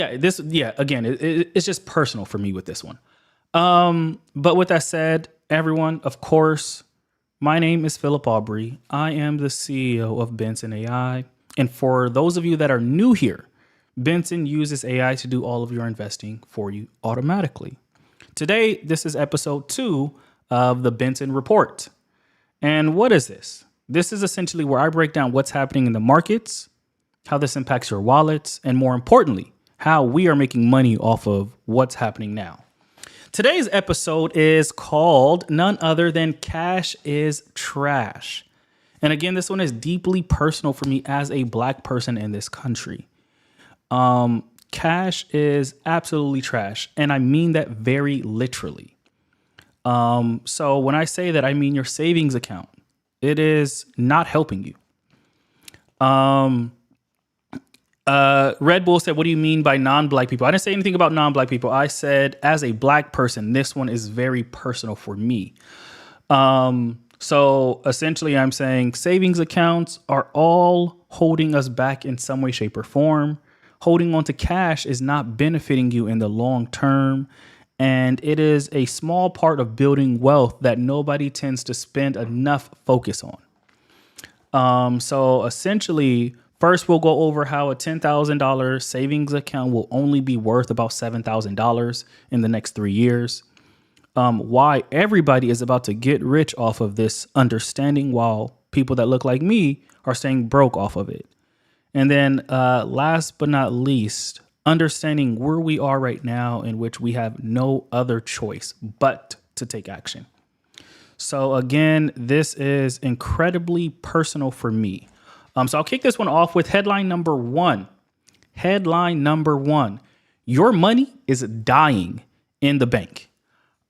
Again, it's just personal for me with this one. But with that said, everyone, of course, my name is Philip Aubrey. I am the CEO of Benson AI. And for those of you that are new here, Benson uses AI to do all of your investing for you automatically. Today, this is episode 2 of the Benson Report. And what is this? This is essentially where I break down what's happening in the markets, how this impacts your wallets, and more importantly, how we are making money off of what's happening now. Today's episode is called none other than Cash is Trash. And again, this one is deeply personal for me as a Black person in this country. Cash is absolutely trash, and I mean that very literally. So when I say that, I mean your savings account. It is not helping you. Red Bull said, what do you mean by non-Black people? I didn't say anything about non-Black people. I said, as a Black person, this one is very personal for me. So essentially, I'm saying savings accounts are all holding us back in some way, shape, or form. Holding on to cash is not benefiting you in the long term. And it is a small part of building wealth that nobody tends to spend enough focus on. So essentially, first, we'll go over how a $10,000 savings account will only be worth about $7,000 in the next 3 years. Why everybody is about to get rich off of this understanding, while people that look like me are staying broke off of it. And then last but not least, understanding where we are right now, in which we have no other choice but to take action. So again, this is incredibly personal for me. So I'll kick this one off with headline number 1. Headline number 1. Your money is dying in the bank.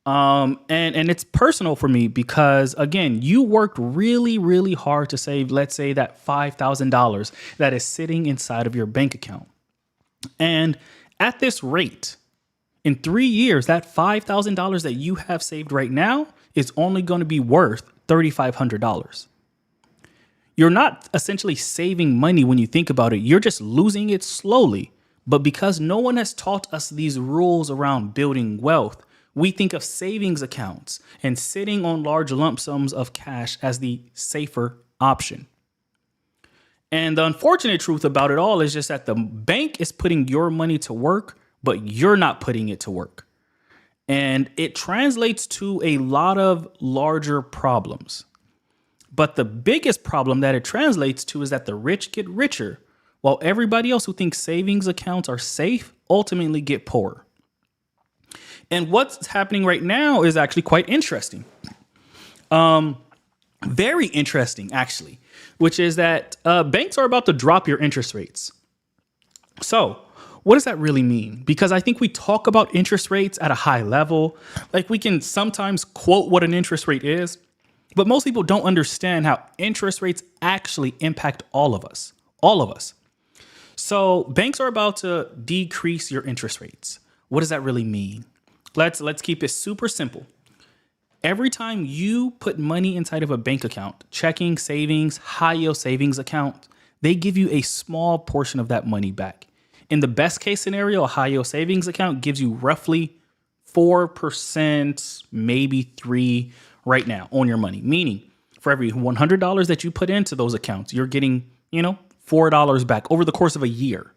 And it's personal for me because, again, you worked really, really hard to save, let's say, that $5,000 that is sitting inside of your bank account. And at this rate, in 3 years, that $5,000 that you have saved right now is only going to be worth $3,500. You're not essentially saving money when you think about it. You're just losing it slowly. But because no one has taught us these rules around building wealth, we think of savings accounts and sitting on large lump sums of cash as the safer option. And the unfortunate truth about it all is just that the bank is putting your money to work, but you're not putting it to work. And it translates to a lot of larger problems. But the biggest problem that it translates to is that the rich get richer, while everybody else who thinks savings accounts are safe ultimately get poorer. And what's happening right now is actually quite interesting. Very interesting, actually, which is that banks are about to drop your interest rates. So what does that really mean? Because I think we talk about interest rates at a high level. Like, we can sometimes quote what an interest rate is, but most people don't understand how interest rates actually impact all of us. All of us. So banks are about to decrease your interest rates. What does that really mean? Let's keep it super simple. Every time you put money inside of a bank account, checking, savings, high yield savings account, they give you a small portion of that money back. In the best case scenario, a high yield savings account gives you roughly 4%, maybe 3% right now on your money. Meaning, for every $100 that you put into those accounts, you're getting, $4 back over the course of a year.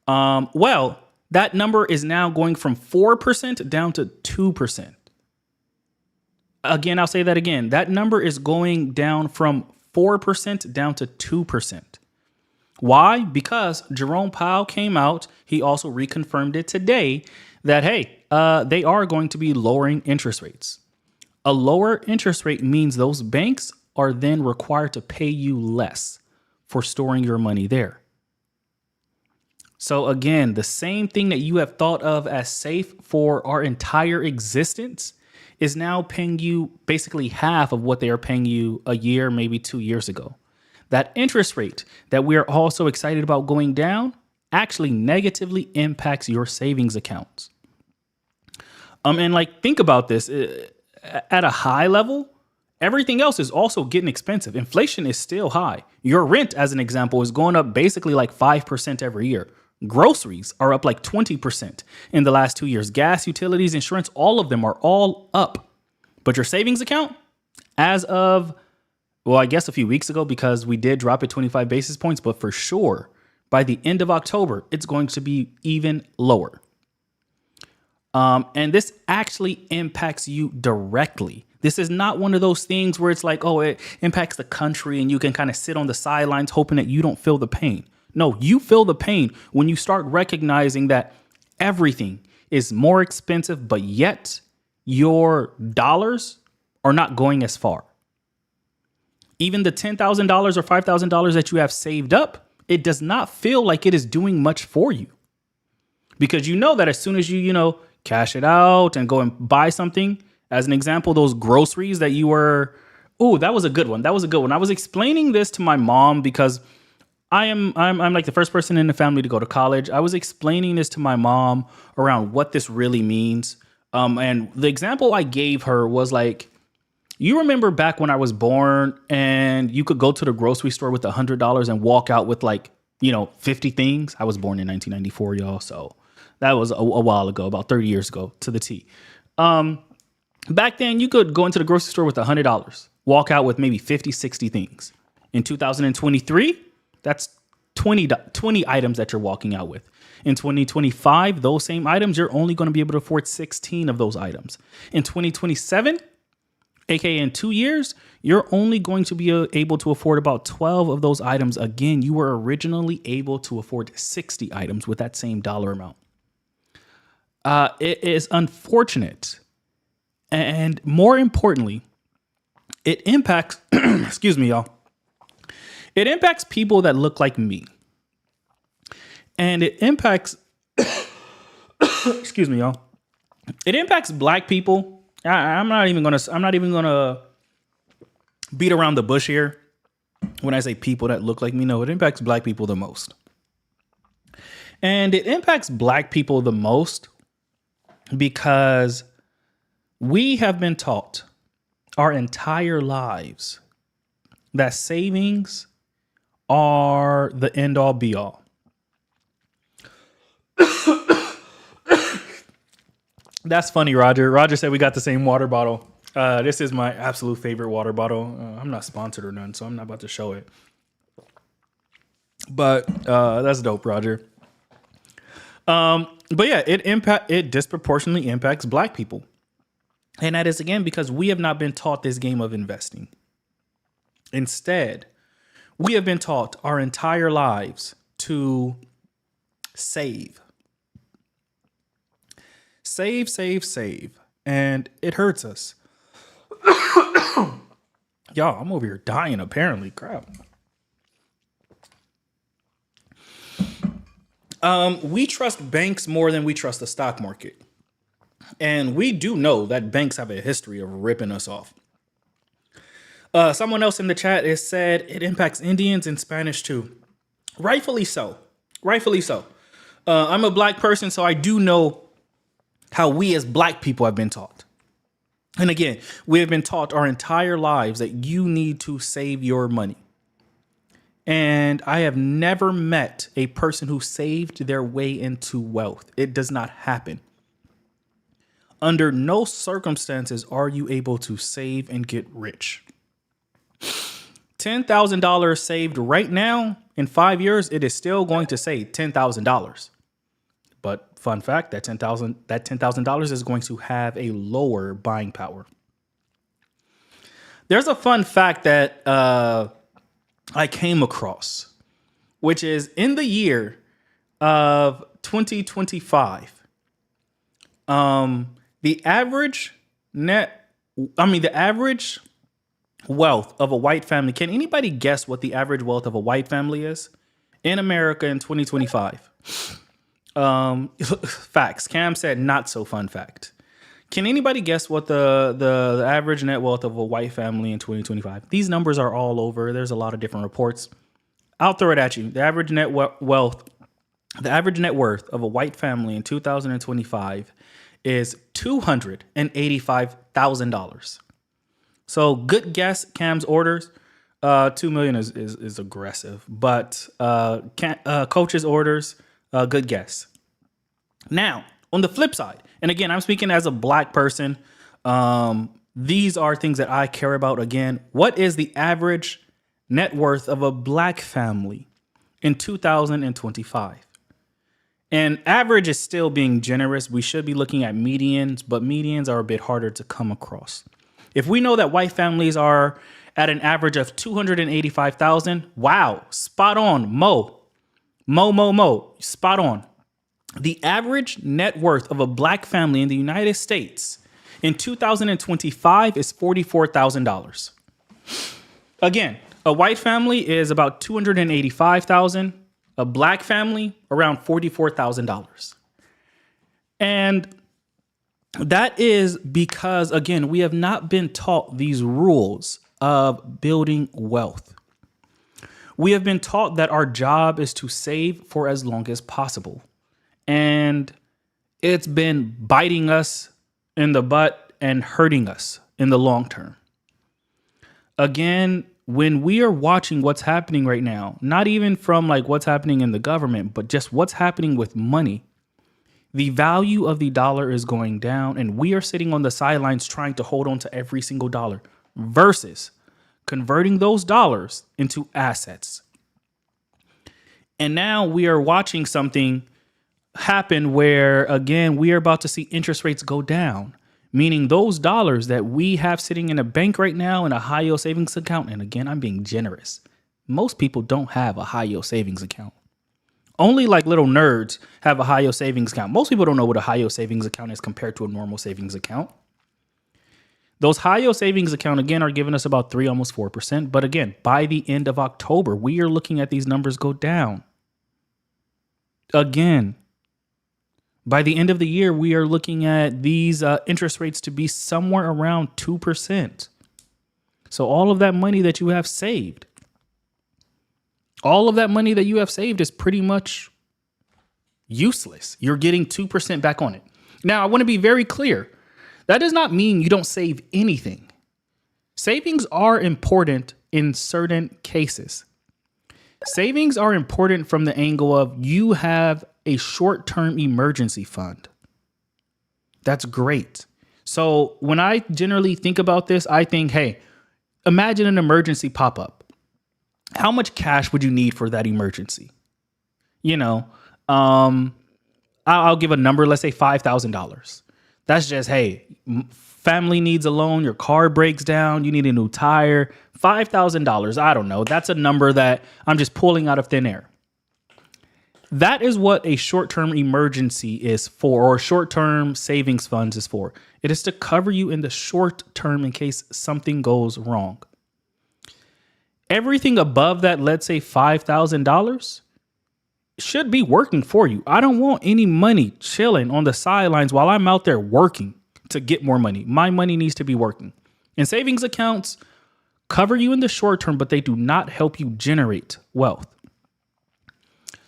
Well, that number is now going from 4% down to 2%. Again, I'll say that again. That number is going down from 4% down to 2%. Why? Because Jerome Powell came out. He also reconfirmed it today that, hey, they are going to be lowering interest rates. A lower interest rate means those banks are then required to pay you less for storing your money there. So again, the same thing that you have thought of as safe for our entire existence is now paying you basically half of what they are paying you a year, maybe 2 years ago. That interest rate that we are all so excited about going down actually negatively impacts your savings accounts. And think about this at a high level. Everything else is also getting expensive. Inflation is still high. Your rent, as an example, is going up basically 5% every year. Groceries are up like 20% in the last 2 years. Gas, utilities, insurance, all of them are all up. But your savings account, as of, well, I guess a few weeks ago, because we did drop it 25 basis points, but for sure, by the end of October, it's going to be even lower. And this actually impacts you directly. This is not one of those things where it's like, oh, it impacts the country and you can kind of sit on the sidelines hoping that you don't feel the pain. No, you feel the pain when you start recognizing that everything is more expensive, but yet your dollars are not going as far. Even the $10,000 or $5,000 that you have saved up, it does not feel like it is doing much for you. Because you know that as soon as you cash it out and go and buy something, as an example, those groceries that you were, that was a good one. That was a good one. I was explaining this to my mom because I'm like the first person in the family to go to college. I was explaining this to my mom around what this really means. And the example I gave her was like, you remember back when I was born and you could go to the grocery store with $100 and walk out with 50 things. I was born in 1994, y'all. So that was a while ago, about 30 years ago to the T. Back then, you could go into the grocery store with $100, walk out with maybe 50, 60 things. In 2023, that's 20 items that you're walking out with. In 2025, those same items, you're only going to be able to afford 16 of those items. In 2027, aka in 2 years, you're only going to be able to afford about 12 of those items. Again, you were originally able to afford 60 items with that same dollar amount. It is unfortunate. And more importantly, it impacts, excuse me, y'all. It impacts people that look like me. And it impacts, excuse me, y'all. It impacts black people. I'm not even gonna beat around the bush here when I say people that look like me. No, it impacts black people the most. And it impacts black people the most because we have been taught our entire lives that savings are the end all be all. That's funny, Roger. Roger said we got the same water bottle. This is my absolute favorite water bottle. I'm not sponsored or none, so I'm not about to show it. But that's dope, Roger. But yeah, it disproportionately impacts black people. And that is, again, because we have not been taught this game of investing. Instead, we have been taught our entire lives to save. Save. And it hurts us. Y'all, I'm over here dying, apparently. Crap. We trust banks more than we trust the stock market. And we do know that banks have a history of ripping us off. Someone else in the chat has said it impacts Indians and Spanish too. Rightfully so. I'm a black person, so I do know how we as black people have been taught. And again, we have been taught our entire lives that you need to save your money. And I have never met a person who saved their way into wealth. It does not happen. Under no circumstances are you able to save and get rich. $10,000 saved right now, in 5 years, it is still going to save $10,000. But fun fact, that $10,000 is going to have a lower buying power. There's a fun fact that I came across, which is in the year of 2025, the average wealth of a white family. Can anybody guess what the average wealth of a white family is in America in 2025? Facts. Cam said not so fun fact. Can anybody guess what the average net wealth of a white family in 2025? These numbers are all over. There's a lot of different reports. I'll throw it at you. The average net worth of a white family in 2025 is $285,000. So good guess, Cam's orders. 2 million is aggressive, but Coach's orders Good guess. Now, on the flip side, and again, I'm speaking as a black person. These are things that I care about. Again, what is the average net worth of a black family in 2025? And average is still being generous. We should be looking at medians, but medians are a bit harder to come across. If we know that white families are at an average of 285,000, wow, spot on, Mo, spot on. The average net worth of a black family in the United States in 2025 is $44,000. Again, a white family is about 285,000. A black family around $44,000. And that is because, again, we have not been taught these rules of building wealth. We have been taught that our job is to save for as long as possible. And it's been biting us in the butt and hurting us in the long term. Again, when we are watching what's happening right now, not even from like what's happening in the government, but just what's happening with money, the value of the dollar is going down, and we are sitting on the sidelines trying to hold on to every single dollar versus converting those dollars into assets. And now we are watching something happen where, again, we are about to see interest rates go down. Meaning those dollars that we have sitting in a bank right now in a high yield savings account. And again, I'm being generous. Most people don't have a high yield savings account. Only like little nerds have a high yield savings account. Most people don't know what a high yield savings account is compared to a normal savings account. Those high yield savings account, again, are giving us about 3, almost 4%. But again, by the end of October, we are looking at these numbers go down. Again, by the end of the year, we are looking at these interest rates to be somewhere around 2%. So all of that money that you have saved, is pretty much useless. You're getting 2% back on it. Now, I want to be very clear. That does not mean you don't save anything. Savings are important in certain cases. Savings are important from the angle of you have a short-term emergency fund. That's great. So when I generally think about this, I think, hey, imagine an emergency pop-up. How much cash would you need for that emergency? I'll give a number, let's say $5,000. That's just, hey, family needs a loan, your car breaks down, you need a new tire, $5,000. I don't know. That's a number that I'm just pulling out of thin air. That is what a short-term emergency is for, or short-term savings funds is for. It is to cover you in the short term in case something goes wrong. Everything above that, let's say $5,000, should be working for you. I don't want any money chilling on the sidelines while I'm out there working to get more money. My money needs to be working. And savings accounts cover you in the short term, but they do not help you generate wealth.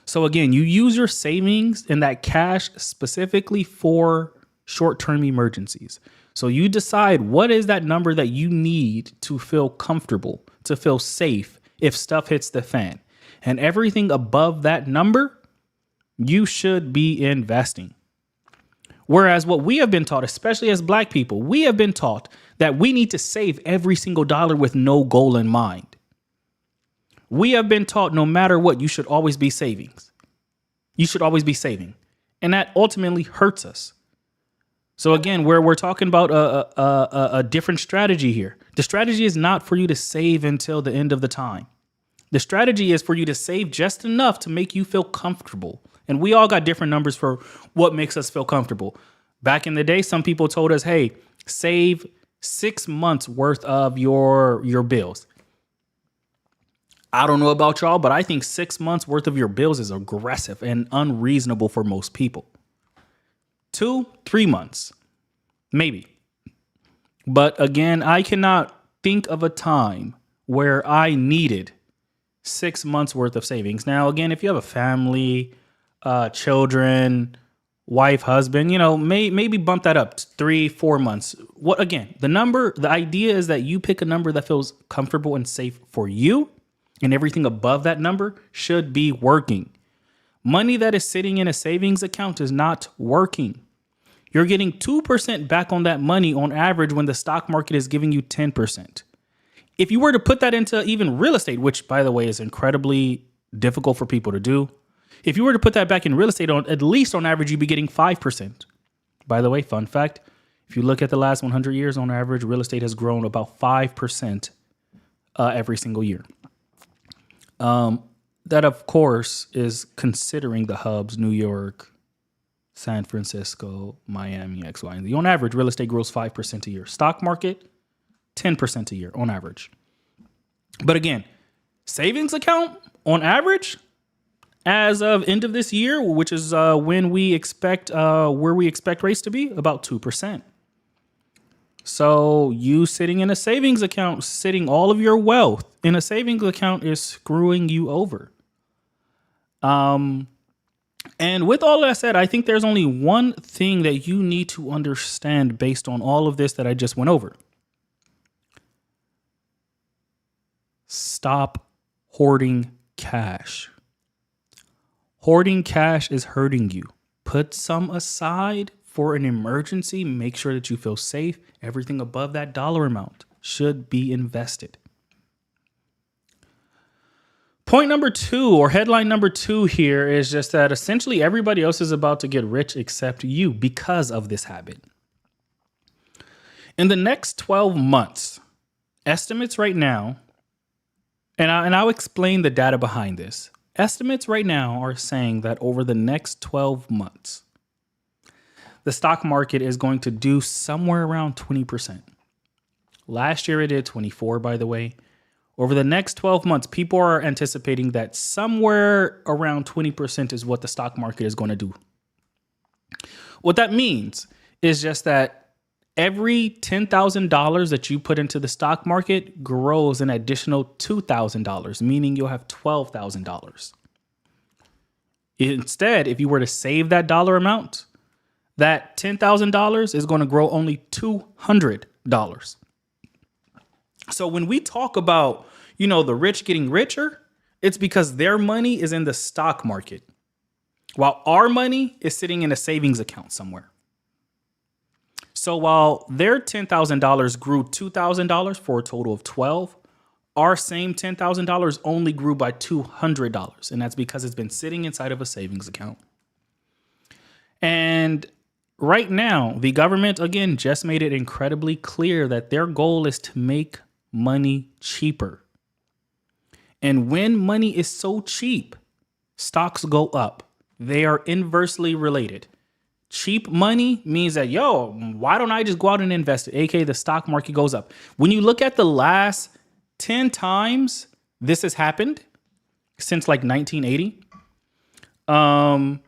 So again, you use your savings and that cash specifically for short-term emergencies. So you decide what is that number that you need to feel comfortable, to feel safe if stuff hits the fan. And everything above that number, you should be investing. Whereas what we have been taught, especially as Black people, we have been taught that we need to save every single dollar with no goal in mind. We have been taught no matter what, you should always be saving. You should always be saving. And that ultimately hurts us. So again, we're talking about a different strategy here. The strategy is not for you to save until the end of the time. The strategy is for you to save just enough to make you feel comfortable. And we all got different numbers for what makes us feel comfortable. Back in the day, some people told us, hey, save 6 months worth of your bills. I don't know about y'all, but I think 6 months worth of your bills is aggressive and unreasonable for most people. 2-3 months, maybe. But again, I cannot think of a time where I needed 6 months worth of savings. Now, again, if you have a family, children, wife, husband, maybe bump that up to 3-4 months. The idea is that you pick a number that feels comfortable and safe for you, and everything above that number should be working. Money that is sitting in a savings account is not working. You're getting 2% back on that money on average when the stock market is giving you 10%. If you were to put that into even real estate, which by the way is incredibly difficult for people to do, if you were to put that back in real estate, on at least on average, you'd be getting 5%. By the way, fun fact, if you look at the last 100 years, on average, real estate has grown about 5% every single year. That, of course, is considering the hubs, New York, San Francisco, Miami, X, Y, and Z. On average, real estate grows 5% a year. Stock market, 10% a year on average. But again, savings account on average, as of end of this year, which is when we expect where we expect rates to be, about 2%. So you sitting in a savings account, sitting all of your wealth in a savings account is screwing you over. And with all that said, I think there's only one thing that you need to understand based on all of this that I just went over. Stop hoarding cash. Hoarding cash is hurting you. Put some aside for an emergency. Make sure that you feel safe. Everything above that dollar amount should be invested. Point number 2, or headline number 2 here, is just that essentially everybody else is about to get rich except you because of this habit. In the next 12 months, estimates right now, and I'll explain the data behind this. Estimates right now are saying that over the next 12 months, the stock market is going to do somewhere around 20%. Last year it did 24, by the way. Over the next 12 months, people are anticipating that somewhere around 20% is what the stock market is going to do. What that means is just that every $10,000 that you put into the stock market grows an additional $2,000, meaning you'll have $12,000. Instead, if you were to save that dollar amount, that $10,000 is going to grow only $200. So when we talk about, the rich getting richer, it's because their money is in the stock market, while our money is sitting in a savings account somewhere. So while their $10,000 grew $2,000 for a total of 12, our same $10,000 only grew by $200. And that's because it's been sitting inside of a savings account. And right now, the government, again, just made it incredibly clear that their goal is to make money cheaper. And when money is so cheap, stocks go up. They are inversely related. Cheap money means that, why don't I just go out and invest it? AKA the stock market goes up. When you look at the last 10 times this has happened since like 1980. I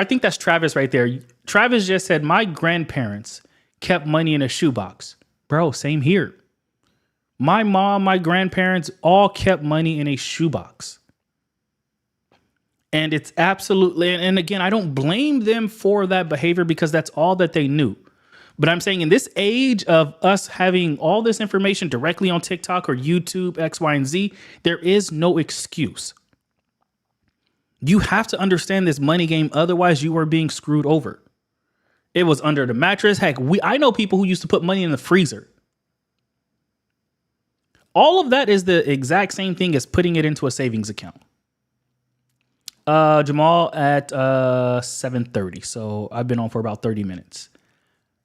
think that's Travis right there. Travis just said, my grandparents kept money in a shoebox. Bro, same here. My mom, my grandparents all kept money in a shoebox. And it's absolutely, and again, I don't blame them for that behavior because that's all that they knew. But I'm saying in this age of us having all this information directly on TikTok or YouTube, X, Y, and Z, there is no excuse. You have to understand this money game. Otherwise, you are being screwed over. It was under the mattress. Heck, I know people who used to put money in the freezer. All of that is the exact same thing as putting it into a savings account. Jamal at 7:30. So I've been on for about 30 minutes.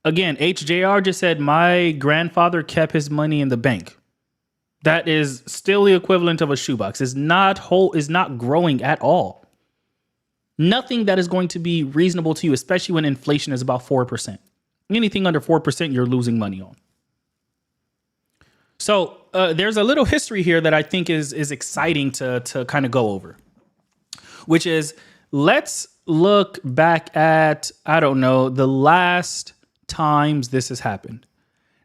Again, HJR just said, my grandfather kept his money in the bank. That is still the equivalent of a shoebox. Is not growing at all. Nothing that is going to be reasonable to you, especially when inflation is about 4%. Anything under 4%, you're losing money on. So there's a little history here that I think is exciting to kind of go over, which is, let's look back at, the last times this has happened.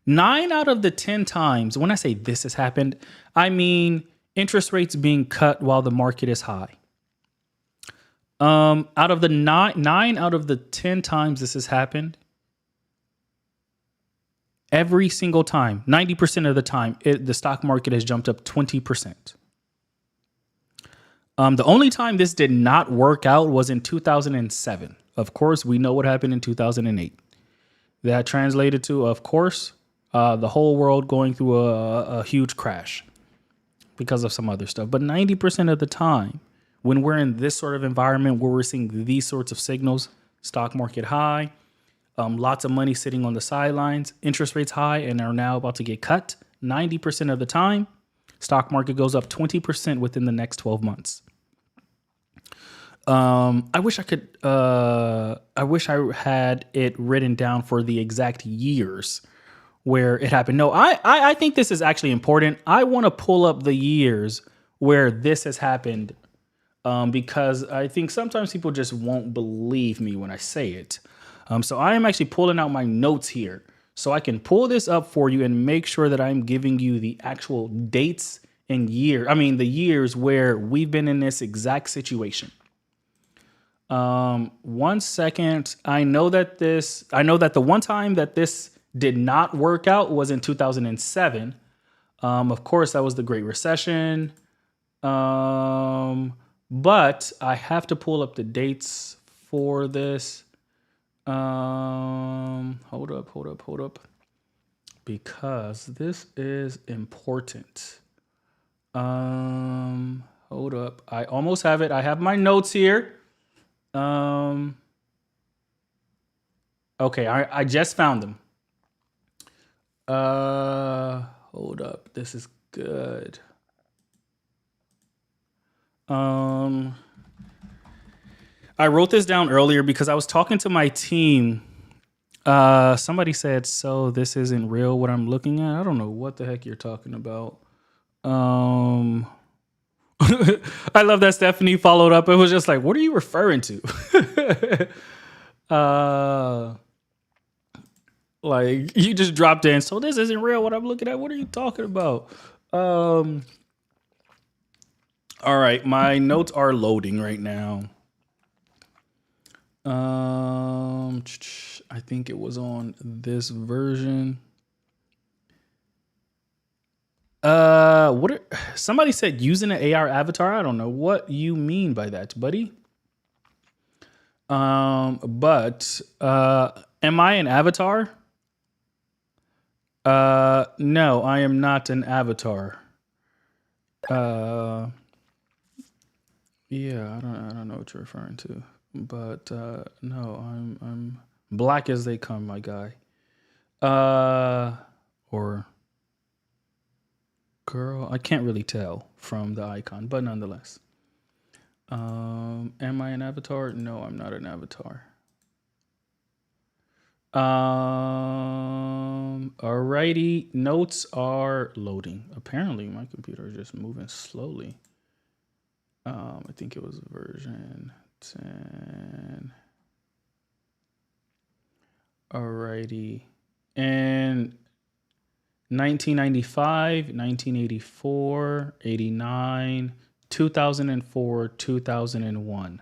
9 out of the 10 times, when I say this has happened, I mean interest rates being cut while the market is high. Out of the 9 out of the 10 times this has happened, every single time, 90% of the time, the stock market has jumped up 20%. The only time this did not work out was in 2007. Of course, we know what happened in 2008. That translated to, of course, the whole world going through a huge crash because of some other stuff. But 90% of the time, when we're in this sort of environment where we're seeing these sorts of signals, stock market high, lots of money sitting on the sidelines, interest rates high and are now about to get cut, 90% of the time, stock market goes up 20% within the next 12 months. I wish I had it written down for the exact years where it happened. No, I think this is actually important. I want to pull up the years where this has happened, because I think sometimes people just won't believe me when I say it. So I am actually pulling out my notes here so I can pull this up for you and make sure that I'm giving you the actual dates and the years where we've been in this exact situation. 1 second. I know that the one time that this did not work out was in 2007. Of course, that was the Great Recession. But I have to pull up the dates for this. Hold up. Because this is important. Hold up. I almost have it. I have my notes here. Okay, I just found them. Hold up. This is good. I wrote this down earlier because I was talking to my team. Somebody said, "So this isn't real, what I'm looking at?" I don't know what the heck you're talking about. I love that Stephanie followed up. It was just like, what are you referring to? Like you just dropped in. So this isn't real, what I'm looking at. What are you talking about? All right. My notes are loading right now. I think it was on this version. Somebody said using an AR avatar. I don't know what you mean by that, buddy. But am I an avatar? No, I am not an avatar. Yeah, I don't know what you're referring to, but no, I'm black as they come, my guy. Or girl, I can't really tell from the icon, but nonetheless. Am I an avatar? No, I'm not an avatar. Alrighty, notes are loading. Apparently my computer is just moving slowly. I think it was version 10. Alrighty. And 1995, 1984, 89, 2004, 2001.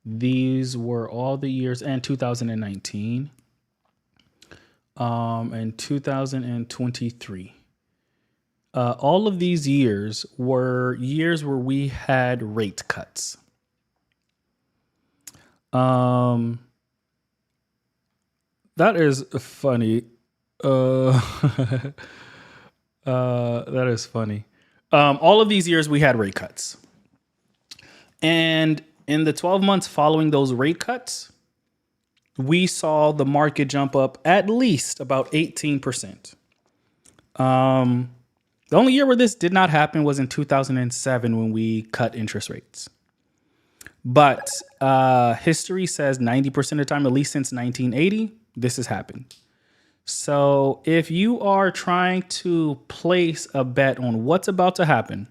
These were all the years, and 2019, and 2023. All of these years were years where we had rate cuts. That is funny. That is funny. All of these years we had rate cuts. And in the 12 months following those rate cuts, we saw the market jump up at least about 18%. The only year where this did not happen was in 2007 when we cut interest rates. But history says 90% of the time, at least since 1980, this has happened. So if you are trying to place a bet on what's about to happen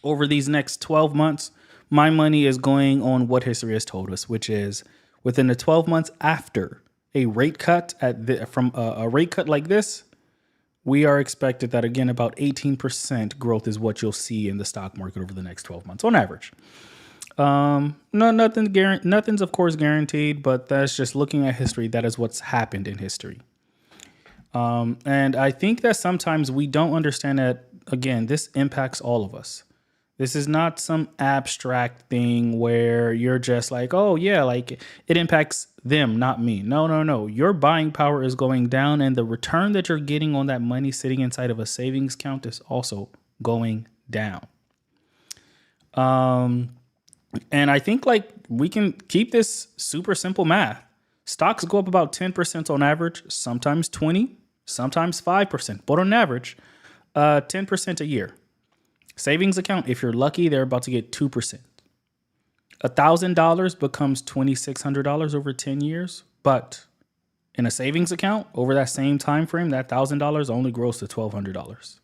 over these next 12 months, my money is going on what history has told us, which is within the 12 months after a rate cut from a rate cut like this, we are expected that, again, about 18% growth is what you'll see in the stock market over the next 12 months on average. Nothing's of course guaranteed, but that's just looking at history. That is what's happened in history. And I think that sometimes we don't understand that, again, this impacts all of us. This is not some abstract thing where you're just like, oh, yeah, like it impacts them, not me. No, no, no. Your buying power is going down, and the return that you're getting on that money sitting inside of a savings account is also going down. And I think like we can keep this super simple math. Stocks go up about 10% on average, sometimes 20, sometimes 5%, but on average, 10% a year. Savings account, if you're lucky, they're about to get 2%. $1,000 becomes $2,600 over 10 years, but in a savings account over that same time frame, that $1,000 only grows to $1,200.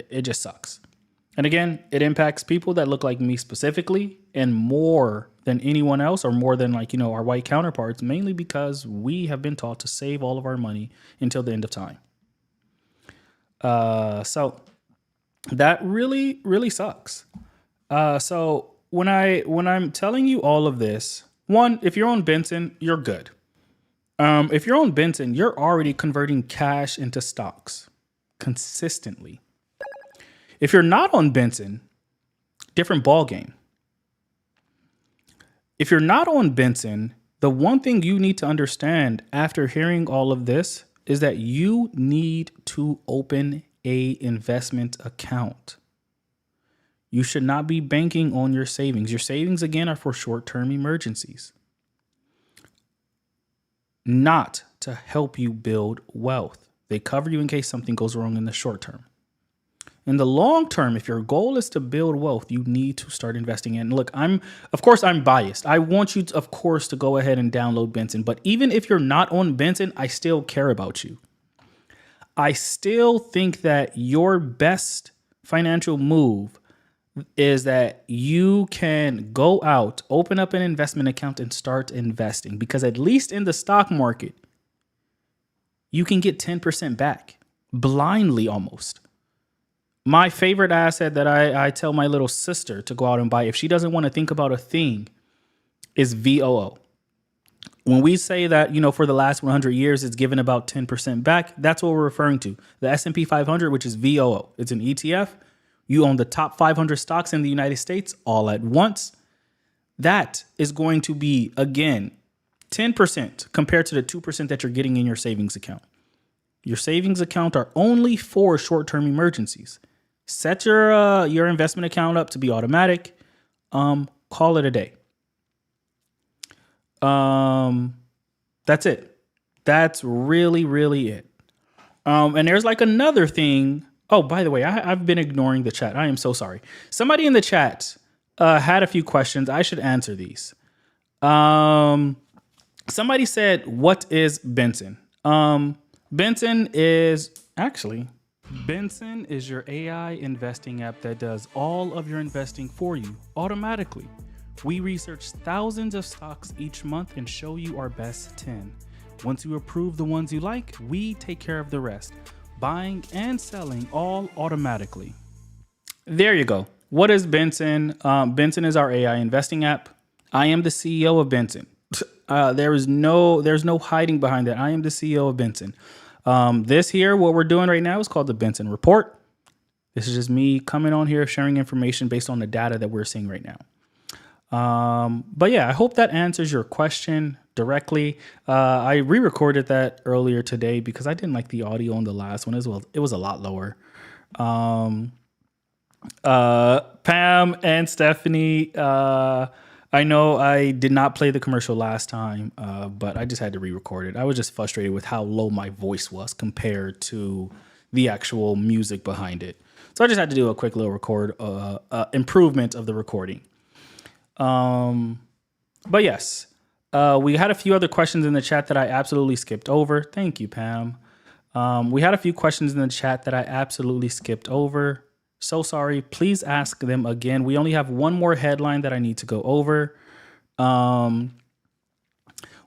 It just sucks. And again, it impacts people that look like me specifically and more than anyone else, or more than like, our white counterparts, mainly because we have been taught to save all of our money until the end of time. So that really, really sucks. So when I'm telling you all of this, one, if you're on Benson, you're good. If you're on Benson, you're already converting cash into stocks consistently. If you're not on Benson, different ball game. If you're not on Benson, the one thing you need to understand after hearing all of this is that you need to open a investment account. You should not be banking on your savings. Your savings, again, are for short-term emergencies, not to help you build wealth. They cover you in case something goes wrong in the short term. In the long term, if your goal is to build wealth, you need to start investing in. Look, of course, I'm biased. I want you, of course, to go ahead and download Benson. But even if you're not on Benson, I still care about you. I still think that your best financial move is that you can go out, open up an investment account, and start investing. Because at least in the stock market, you can get 10% back blindly almost. My favorite asset that I tell my little sister to go out and buy if she doesn't want to think about a thing is VOO. When we say that, for the last 100 years, it's given about 10% back, that's what we're referring to. The S&P 500, which is VOO. It's an ETF. You own the top 500 stocks in the United States all at once. That is going to be, again, 10% compared to the 2% that you're getting in your savings account. Your savings account are only for short-term emergencies. Set your investment account up to be automatic. Call it a day. That's it. That's really, really it. And there's like another thing. Oh, by the way, I've been ignoring the chat. I am so sorry. Somebody in the chat had a few questions. I should answer these. Somebody said, "What is Benson?" Benson is your AI investing app that does all of your investing for you automatically. We research thousands of stocks each month and show you our best 10. Once you approve the ones you like, we take care of the rest, buying and selling all automatically. There you go. What is Benson? Benson is our AI investing app. I am the CEO of Benson. There's no hiding behind that. I am the CEO of Benson. This here, what we're doing right now is called the Benson Report. This is just me coming on here, sharing information based on the data that we're seeing right now. But yeah, I hope that answers your question directly. I re-recorded that earlier today because I didn't like the audio on the last one as well. It was a lot lower. Pam and Stephanie, I know I did not play the commercial last time, but I just had to re-record it. I was just frustrated with how low my voice was compared to the actual music behind it. So I just had to do a quick little improvement of the recording. But yes, we had a few other questions in the chat that I absolutely skipped over. Thank you, Pam. We had a few questions in the chat that I absolutely skipped over. So sorry. Please ask them again. We only have one more headline that I need to go over.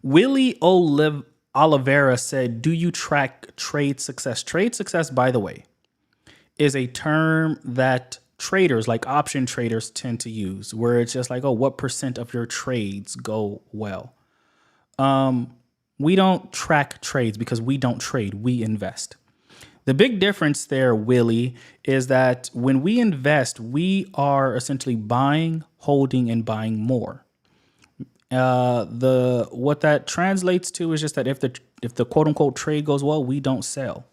Willie Oliveira said, "Do you track trade success?" Trade success, by the way, is a term that traders, like option traders, tend to use, where it's just like, oh, what percent of your trades go well? We don't track trades because we don't trade, we invest. The big difference there, Willie, is that when we invest, we are essentially buying, holding, and buying more. The what that translates to is just that if the quote unquote trade goes well, we don't sell.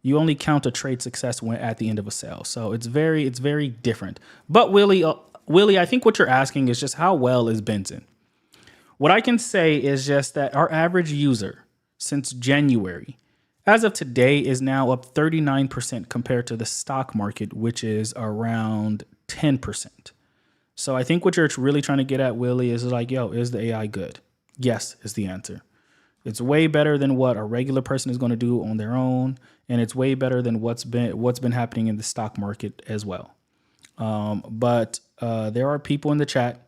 You only count a trade success when at the end of a sale. So it's very different. But Willie, I think what you're asking is just how well is Benson? What I can say is just that our average user since January, as of today, is now up 39% compared to the stock market, which is around 10%. So I think what you're really trying to get at, Willie, is like, yo, is the AI good? Yes, is the answer. It's way better than what a regular person is going to do on their own, and it's way better than what's been happening in the stock market as well. But there are people in the chat.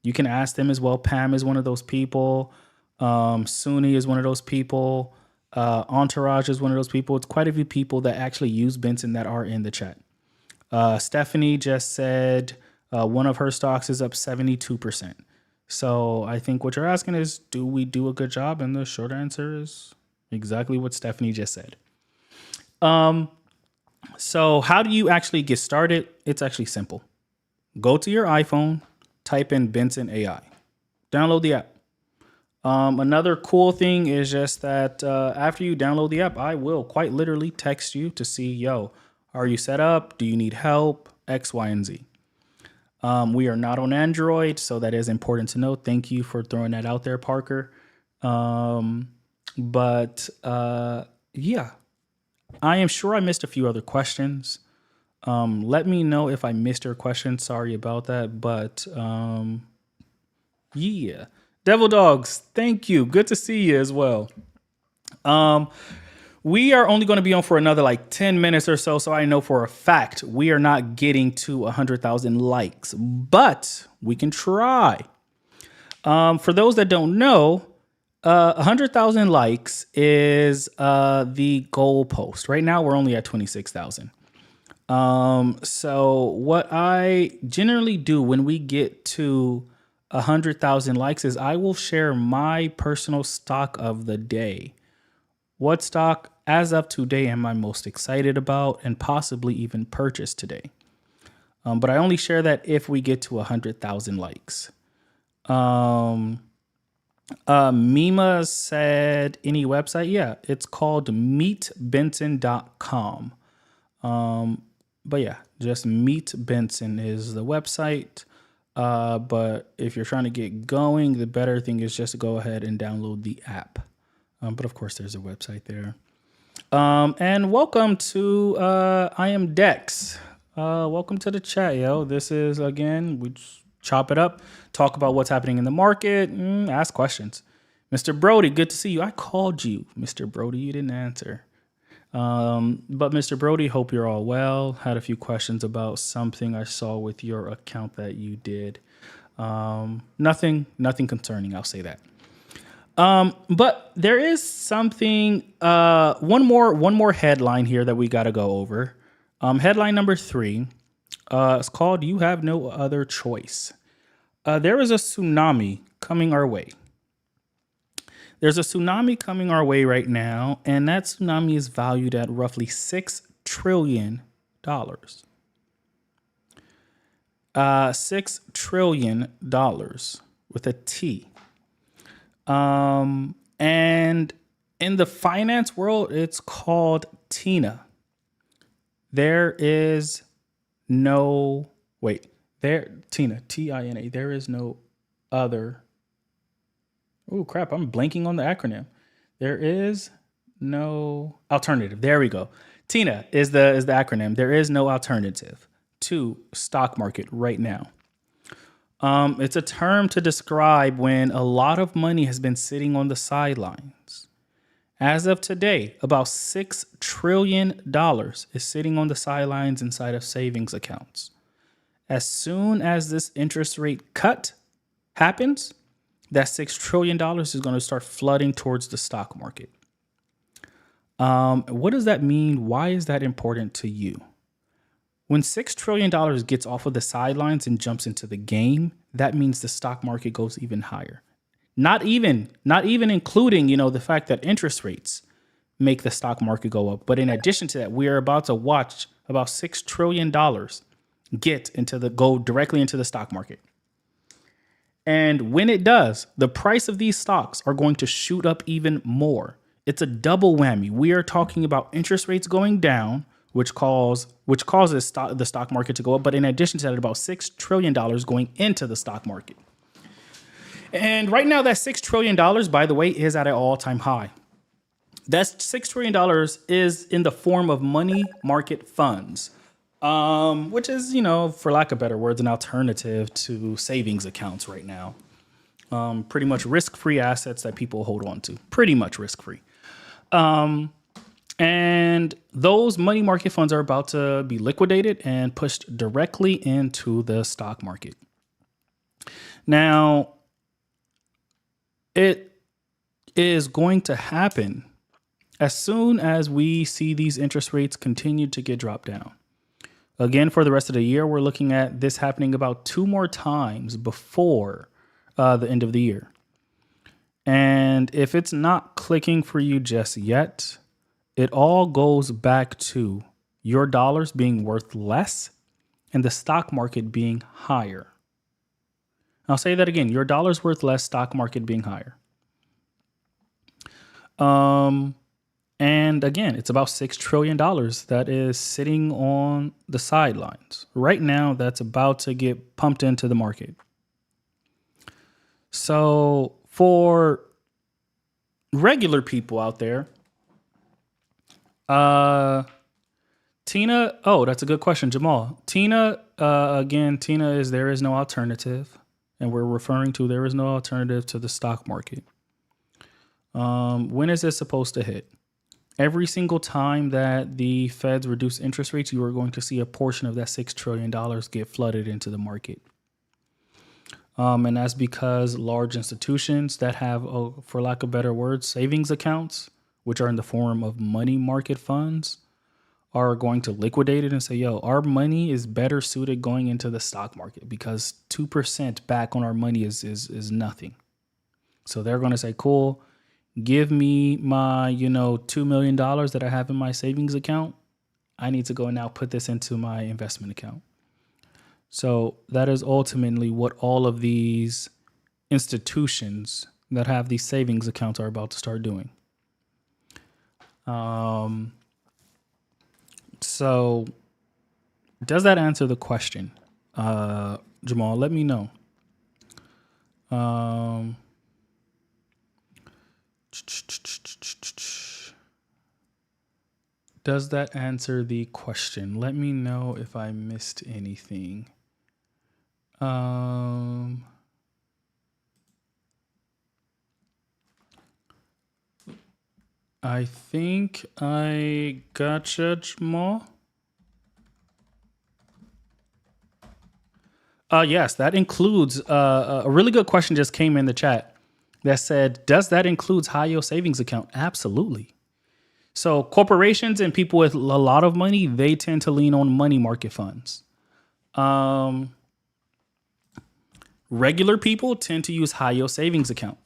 You can ask them as well. Pam is one of those people. Suni is one of those people. Entourage is one of those people. It's quite a few people that actually use Benson that are in the chat. Stephanie just said one of her stocks is up 72%. So I think what you're asking is, do we do a good job? And the short answer is exactly what Stephanie just said. So how do you actually get started? It's actually simple. Go to your iPhone, type in Benson AI, download the app. Another cool thing is just that after you download the app, I will quite literally text you to see, yo, are you set up? Do you need help? X, Y, and Z. We are not on Android, so that is important to note. Thank you for throwing that out there, Parker. Yeah, I am sure I missed a few other questions. Let me know if I missed your question. Sorry about that. But yeah, Devil Dogs, thank you. Good to see you as well. We are only going to be on for another like 10 minutes or so. So I know for a fact we are not getting to 100,000 likes, but we can try. For those that don't know, 100,000 likes is the goal post. Right now, we're only at 26,000. So what I generally do when we get to 100,000 likes is I will share my personal stock of the day. What stock as of today am I most excited about and possibly even purchase today? But I only share that if we get to 100,000 likes. Mima said, any website? Yeah, it's called meetbenson.com. But yeah, just Meet Benson is the website. But if you're trying to get going, the better thing is just to go ahead and download the app. But of course, there's a website there. And welcome to I Am Dex. Welcome to the chat, yo. This is, again, we just chop it up, talk about what's happening in the market, ask questions. Mr. Brody, good to see you. I called you, Mr. Brody. You didn't answer. But Mr. Brody, hope you're all well. Had a few questions about something I saw with your account that you did. Nothing concerning, I'll say that. But there is something, one more headline here that we got to go over. Headline number 3, it's called "You Have No Other Choice." There is a tsunami coming our way. There's a tsunami coming our way right now, and that tsunami is valued at roughly $6 trillion. $6 trillion with a T. And in the finance world, it's called TINA. There is no, TINA, T-I-N-A. There is no other. Oh, crap. I'm blanking on the acronym. There is no alternative. There we go. TINA is the acronym. There is no alternative to stock market right now. It's a term to describe when a lot of money has been sitting on the sidelines. As of today, about $6 trillion is sitting on the sidelines inside of savings accounts. As soon as this interest rate cut happens, that $6 trillion is going to start flooding towards the stock market. What does that mean? Why is that important to you? When $6 trillion gets off of the sidelines and jumps into the game, that means the stock market goes even higher. Not even including, the fact that interest rates make the stock market go up. But in addition to that, we are about to watch about $6 trillion go directly into the stock market. And when it does, the price of these stocks are going to shoot up even more. It's a double whammy. We are talking about interest rates going down, which causes the stock market to go up. But in addition to that, about $6 trillion going into the stock market. And right now, that $6 trillion, by the way, is at an all-time high. That $6 trillion is in the form of money market funds, which is, for lack of better words, an alternative to savings accounts right now. Pretty much risk-free assets that people hold on to. Pretty much risk-free. And those money market funds are about to be liquidated and pushed directly into the stock market. Now, it is going to happen as soon as we see these interest rates continue to get dropped down. Again, for the rest of the year, we're looking at this happening about 2 more times before the end of the year. And if it's not clicking for you just yet, it all goes back to your dollars being worth less and the stock market being higher. I'll say that again, your dollar's worth less, stock market being higher. And again, it's about $6 trillion that is sitting on the sidelines. Right now, that's about to get pumped into the market. So for regular people out there, Tina, that's a good question, Jamal. Tina, Tina is there is no alternative. And we're referring to there is no alternative to the stock market. When is it supposed to hit? Every single time that the feds reduce interest rates, you are going to see a portion of that $6 trillion get flooded into the market. And that's because large institutions that have, for lack of better words, savings accounts, which are in the form of money market funds, are going to liquidate it and say, our money is better suited going into the stock market because 2% back on our money is nothing. So they're going to say, cool, give me my, $2 million that I have in my savings account. I need to go now put this into my investment account. So that is ultimately what all of these institutions that have these savings accounts are about to start doing. So does that answer the question? Jamal, let me know. Does that answer the question? Let me know if I missed anything. I think I gotcha, Jamal. Yes, that includes a really good question just came in the chat that said, does that include high yield savings account? Absolutely. So corporations and people with a lot of money, they tend to lean on money market funds. Regular people tend to use high yield savings account.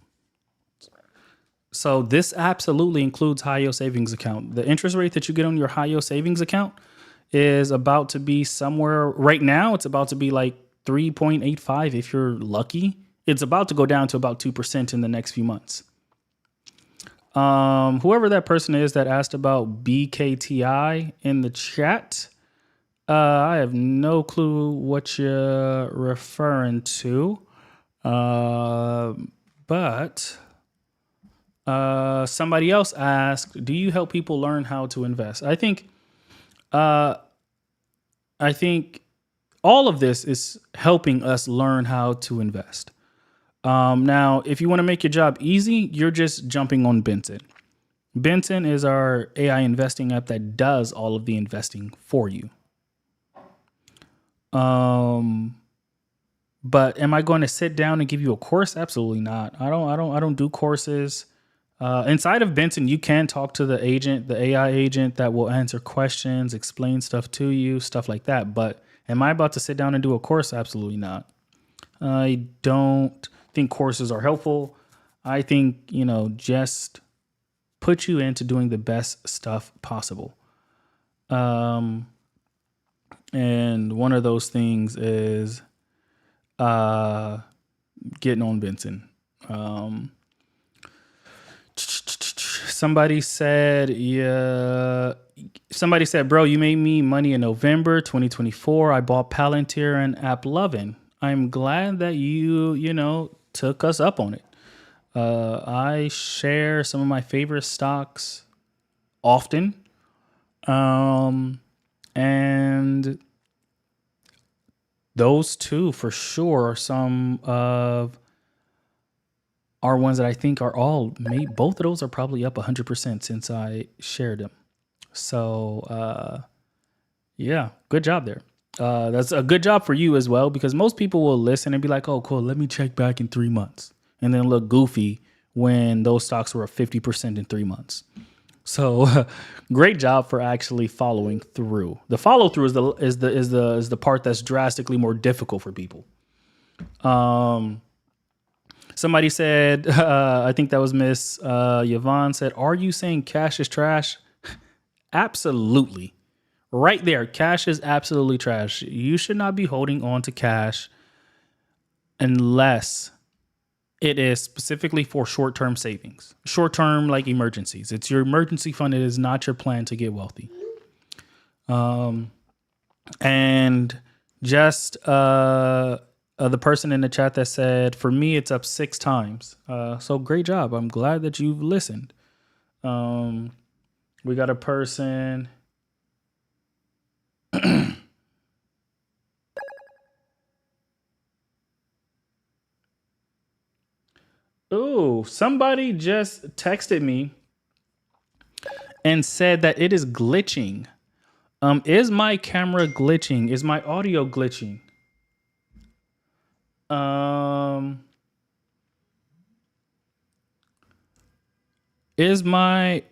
So this absolutely includes high yield savings account. The interest rate that you get on your high yield savings account is about to be somewhere right now. It's about to be like 3.85 if you're lucky. It's about to go down to about 2% in the next few months. Whoever that person is that asked about BKTI in the chat, I have no clue what you're referring to. But somebody else asked, do you help people learn how to invest? I think all of this is helping us learn how to invest. Now, if you want to make your job easy, you're just jumping on Benson. Benson is our AI investing app that does all of the investing for you. But am I going to sit down and give you a course? Absolutely not. I don't do courses. Inside of Benson, you can talk to the agent, the AI agent that will answer questions, explain stuff to you, stuff like that. But am I about to sit down and do a course? Absolutely not. I don't think courses are helpful. I think, just put you into doing the best stuff possible. And one of those things is getting on Benson. Somebody said, yeah. Somebody said, bro, you made me money in November 2024. I bought Palantir and AppLovin. I'm glad that you took us up on it. I share some of my favorite stocks often. And those two for sure are some of are ones that I think are all made. Both of those are probably up 100% since I shared them. So, yeah, good job there. That's a good job for you as well, because most people will listen and be like, oh, cool, let me check back in 3 months, and then look goofy when those stocks were up 50% in 3 months. So great job for actually following through. The follow through is the part that's drastically more difficult for people. Somebody said, I think that was Miss Yvonne said, are you saying cash is trash? Absolutely. Right there. Cash is absolutely trash. You should not be holding on to cash unless it is specifically for short-term savings, short-term like emergencies. It's your emergency fund. It is not your plan to get wealthy. And just the person in the chat that said, for me, it's up 6 times. So great job. I'm glad that you've listened. We got a person. Ooh, somebody just texted me and said that it is glitching. Is my camera glitching? Is my audio glitching? Is my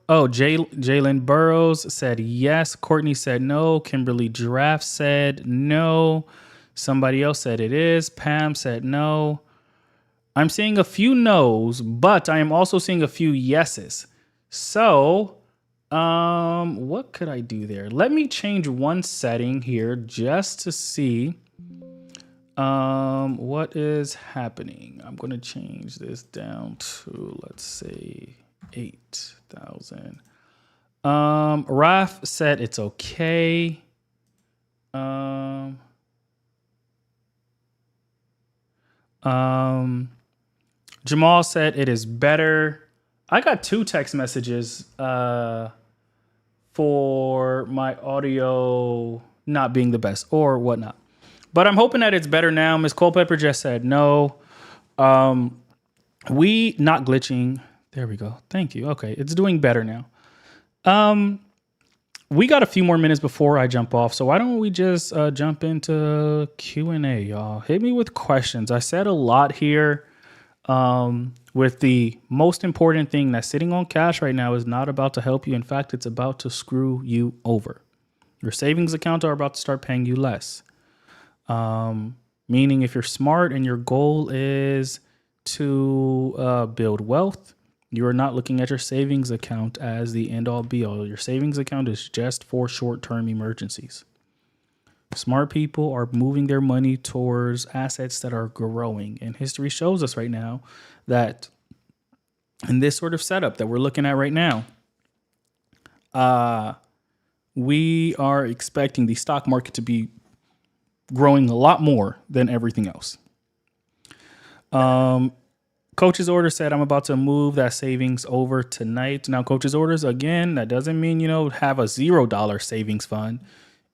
Jalen Burrows said yes. Courtney said no. Kimberly Giraffe said no. Somebody else said it is. Pam said no. I'm seeing a few no's, but I am also seeing a few yeses. So, what could I do there? Let me change one setting here just to see what is happening. I'm going to change this down to, let's say, 8,000. Raf said it's okay. Jamal said it is better. I got 2 text messages for my audio not being the best or whatnot. But I'm hoping that it's better now. Miss Culpepper just said no. We not glitching. There we go. Thank you. Okay, it's doing better now. We got a few more minutes before I jump off, so why don't we just jump into Q&A, y'all? Hit me with questions. I said a lot here. With the most important thing, that sitting on cash right now is not about to help you. In fact, it's about to screw you over. Your savings accounts are about to start paying you less. Meaning if you're smart and your goal is to build wealth, you are not looking at your savings account as the end all be all. Your savings account is just for short-term emergencies. Smart people are moving their money towards assets that are growing. And history shows us right now that in this sort of setup that we're looking at right now, we are expecting the stock market to be growing a lot more than everything else. Coach's order said, I'm about to move that savings over tonight. Now, coach's orders, again, that doesn't mean, have a $0 savings fund.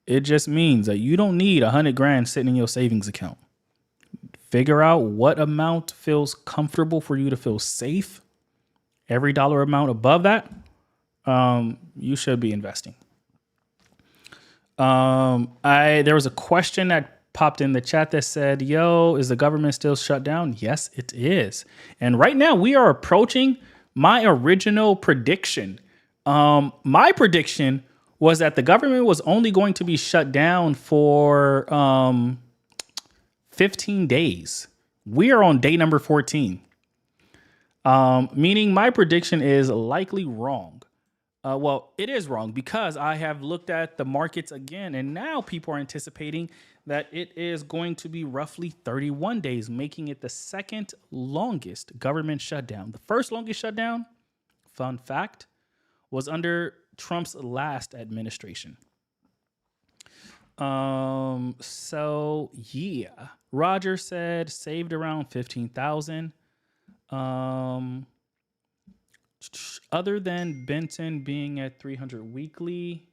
It just means that you don't need $100,000 sitting in your savings account. Figure out what amount feels comfortable for you to feel safe. Every dollar amount above that, you should be investing. There was a question that popped in the chat that said, yo, is the government still shut down? Yes, it is. And right now we are approaching my original prediction. My prediction was that the government was only going to be shut down for 15 days. We are on day number 14. Meaning my prediction is likely wrong. Well, it is wrong because I have looked at the markets again, and now people are anticipating that it is going to be roughly 31 days, making it the second longest government shutdown. The first longest shutdown, fun fact, was under Trump's last administration. So yeah, Roger said saved around 15,000. Um, other than Benson being at 300 weekly,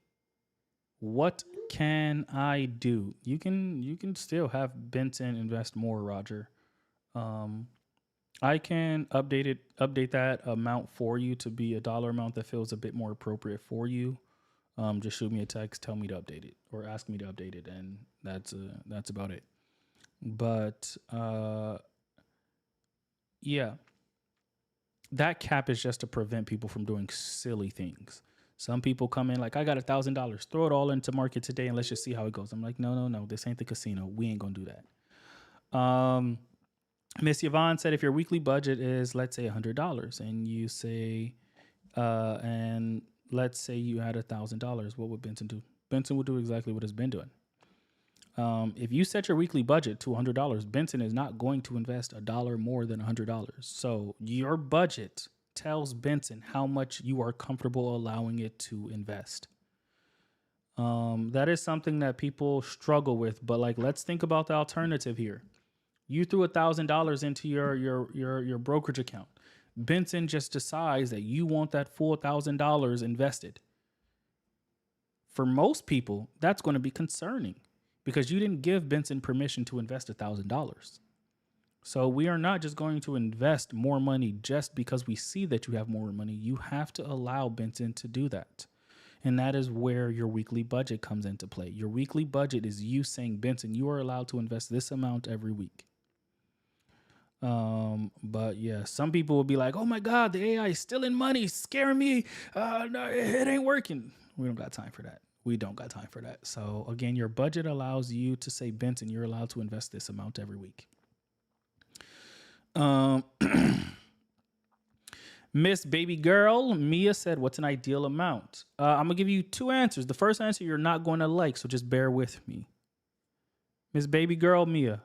what can I do? You can still have Benson invest more, Roger. Um, I can update that amount for you to be a dollar amount that feels a bit more appropriate for you. Just shoot me a text, tell me to update it, or ask me to update it, and that's about it. But yeah, that cap is just to prevent people from doing silly things. Some people come in like, I got $1,000, throw it all into market today, and let's just see how it goes. I'm like, no, no, no, this ain't the casino. We ain't gonna do that. Miss Yvonne said, if your weekly budget is, let's say, $100, and you say, and let's say you had $1,000, what would Benson do? Benson would do exactly what it's been doing. If you set your weekly budget to $100, Benson is not going to invest a dollar more than $100. So your budget tells Benson how much you are comfortable allowing it to invest. That is something that people struggle with, but like, let's think about the alternative here. You threw $1,000 into your brokerage account. Benson just decides that you want that full $1,000 invested. For most people, that's going to be concerning because you didn't give Benson permission to invest $1,000. So we are not just going to invest more money just because we see that you have more money. You have to allow Benson to do that. And that is where your weekly budget comes into play. Your weekly budget is you saying, Benson, you are allowed to invest this amount every week. But yeah, some people will be like, oh my God, the AI is stealing money, scaring me. No, it ain't working. We don't got time for that. We don't got time for that. So again, your budget allows you to say, Benson, you're allowed to invest this amount every week. Miss Baby Girl, Mia said, what's an ideal amount? I'm gonna give you two answers. The first answer you're not going to like, so just bear with me. Miss Baby Girl, Mia,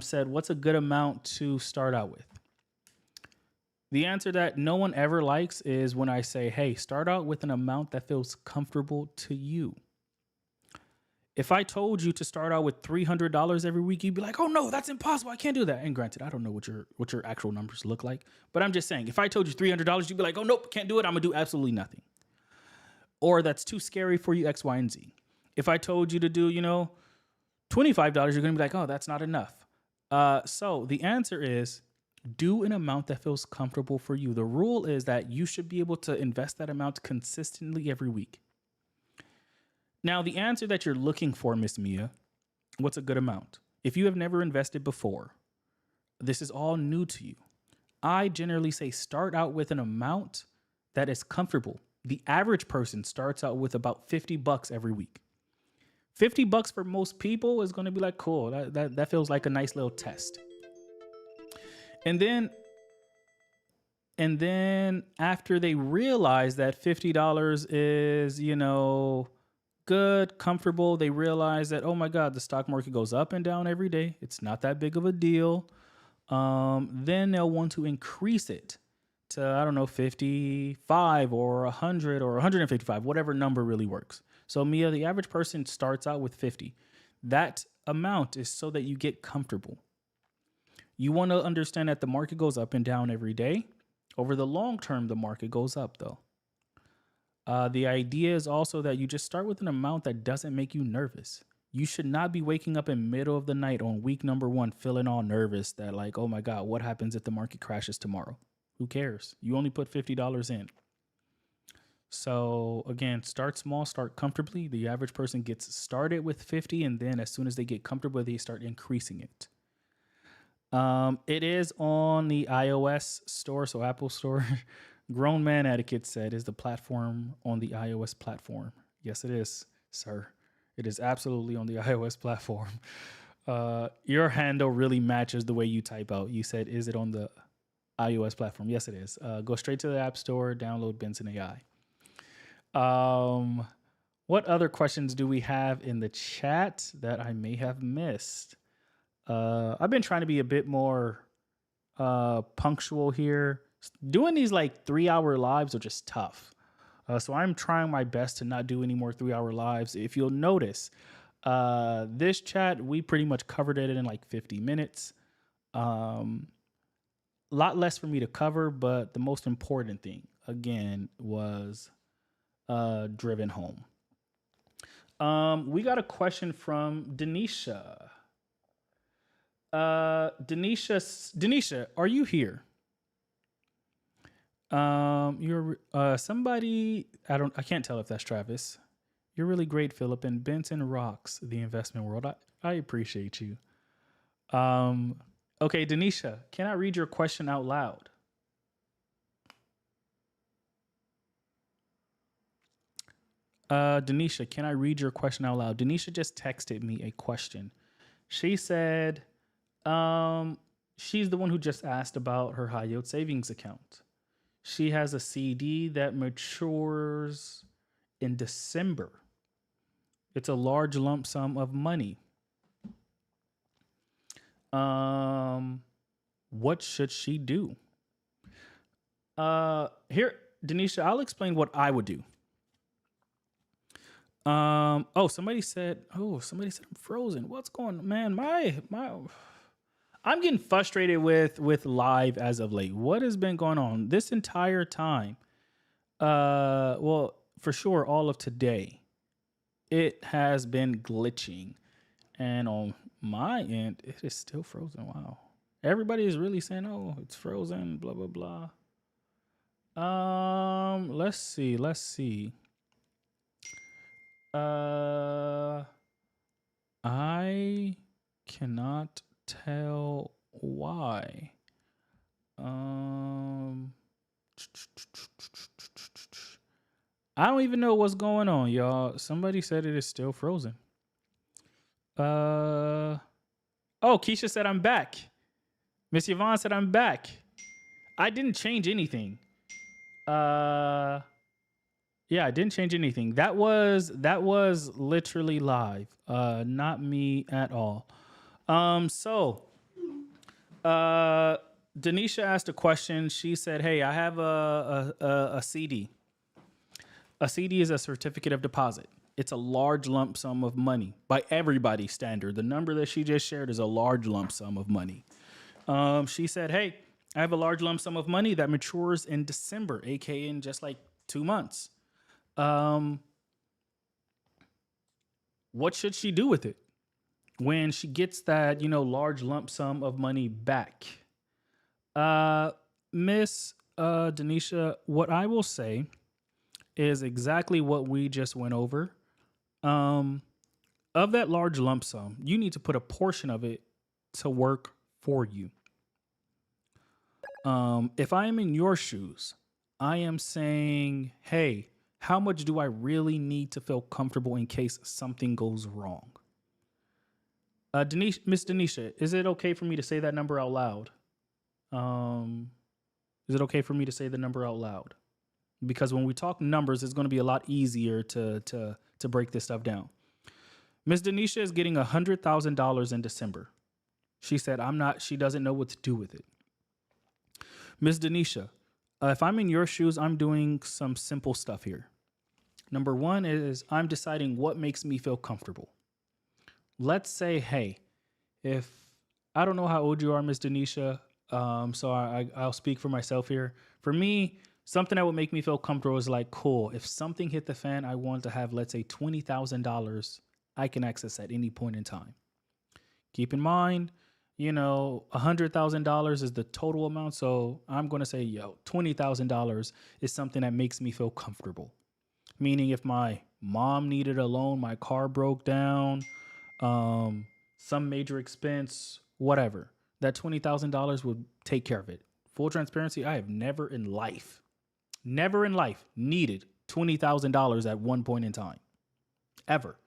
said, what's a good amount to start out with? The answer that no one ever likes is when I say, hey, start out with an amount that feels comfortable to you. If I told you to start out with $300 every week, you'd be like, oh no, that's impossible. I can't do that. And granted, I don't know what your actual numbers look like, but I'm just saying, if I told you $300, you'd be like, oh nope, can't do it. I'm gonna do absolutely nothing. Or that's too scary for you, X, Y, and Z. If I told you to do, $25, you're gonna be like, oh, that's not enough. So the answer is do an amount that feels comfortable for you. The rule is that you should be able to invest that amount consistently every week. Now, the answer that you're looking for, Miss Mia, what's a good amount? If you have never invested before, this is all new to you. I generally say start out with an amount that is comfortable. The average person starts out with about $50 every week. $50 for most people is going to be like, cool, that feels like a nice little test. And then after they realize that $50 is, good, comfortable, they realize that, oh my God, the stock market goes up and down every day. It's not that big of a deal. Then they'll want to increase it to, I don't know, 55 or 100 or 155, whatever number really works. So Mia, the average person starts out with 50. That amount is so that you get comfortable. You want to understand that the market goes up and down every day. Over the long term, the market goes up though. The idea is also that you just start with an amount that doesn't make you nervous. You should not be waking up in middle of the night on week number 1 feeling all nervous that like, oh my God, what happens if the market crashes tomorrow? Who cares? You only put $50 in. So again, start small, start comfortably. The average person gets started with 50, and then as soon as they get comfortable, they start increasing it. It is on the iOS store, so Apple Store. Grown Man Etiquette said is the platform on the iOS platform. Yes, it is, sir. It is absolutely on the iOS platform. Your handle really matches the way you type out. You said, is it on the iOS platform. Yes, it is. Go straight to the App Store, download Benson AI. What other questions do we have in the chat that I may have missed? I've been trying to be a bit more punctual here. Doing these like 3-hour lives are just tough. So I'm trying my best to not do any more 3-hour lives. If you'll notice, this chat, we pretty much covered it in like 50 minutes. A lot less for me to cover, but the most important thing, again, was driven home. We got a question from Denisha. Denisha, are you here? You're somebody. I can't tell if that's Travis. You're really great, Philip, and Benson rocks the investment world. I appreciate you. Okay, Denisha, can I read your question out loud? Denisha, can I read your question out loud? Denisha just texted me a question. She said, she's the one who just asked about her high yield savings account. She has a CD that matures in December. It's a large lump sum of money. What should she do? Here, Denisha, I'll explain what I would do. Somebody said I'm frozen. What's going on? Man, I'm getting frustrated with live as of late. What has been going on this entire time? Well, for sure, all of today, it has been glitching. And on my end, it is still frozen. Wow. Everybody is really saying, oh, it's frozen, blah, blah, blah. Let's see. I cannot tell why. I don't even know what's going on, y'all. Somebody said it is still frozen. Keisha said I'm back. Miss Yvonne said I'm back. I didn't change anything. Yeah, I didn't change anything. That was literally live. Not me at all. Denisha asked a question. She said, "Hey, I have a CD. A CD is a certificate of deposit. It's a large lump sum of money by everybody's standard. The number that she just shared is a large lump sum of money." She said, "Hey, I have a large lump sum of money that matures in December, aka in just like 2 months. What should she do with it when she gets that, large lump sum of money back?" Miss Denisha, what I will say is exactly what we just went over. Of that large lump sum, you need to put a portion of it to work for you. If I am in your shoes, I am saying, hey, how much do I really need to feel comfortable in case something goes wrong? Miss Denisha, is it okay for me to say that number out loud? Is it okay for me to say the number out loud? Because when we talk numbers, it's going to be a lot easier to break this stuff down. Miss Denisha is getting $100,000 in December. She said, she doesn't know what to do with it. Miss Denisha, if I'm in your shoes, I'm doing some simple stuff here. Number one is I'm deciding what makes me feel comfortable. Let's say, hey, if I don't know how old you are, Miss Denisha, so I'll speak for myself here. For me, something that would make me feel comfortable is like, cool, if something hit the fan, I want to have, let's say, $20,000 I can access at any point in time. Keep in mind, $100,000 is the total amount. So I'm going to say, $20,000 is something that makes me feel comfortable. Meaning if my mom needed a loan, my car broke down, some major expense, whatever, that $20,000 would take care of it. Full transparency, I have never in life needed $20,000 at one point in time, ever.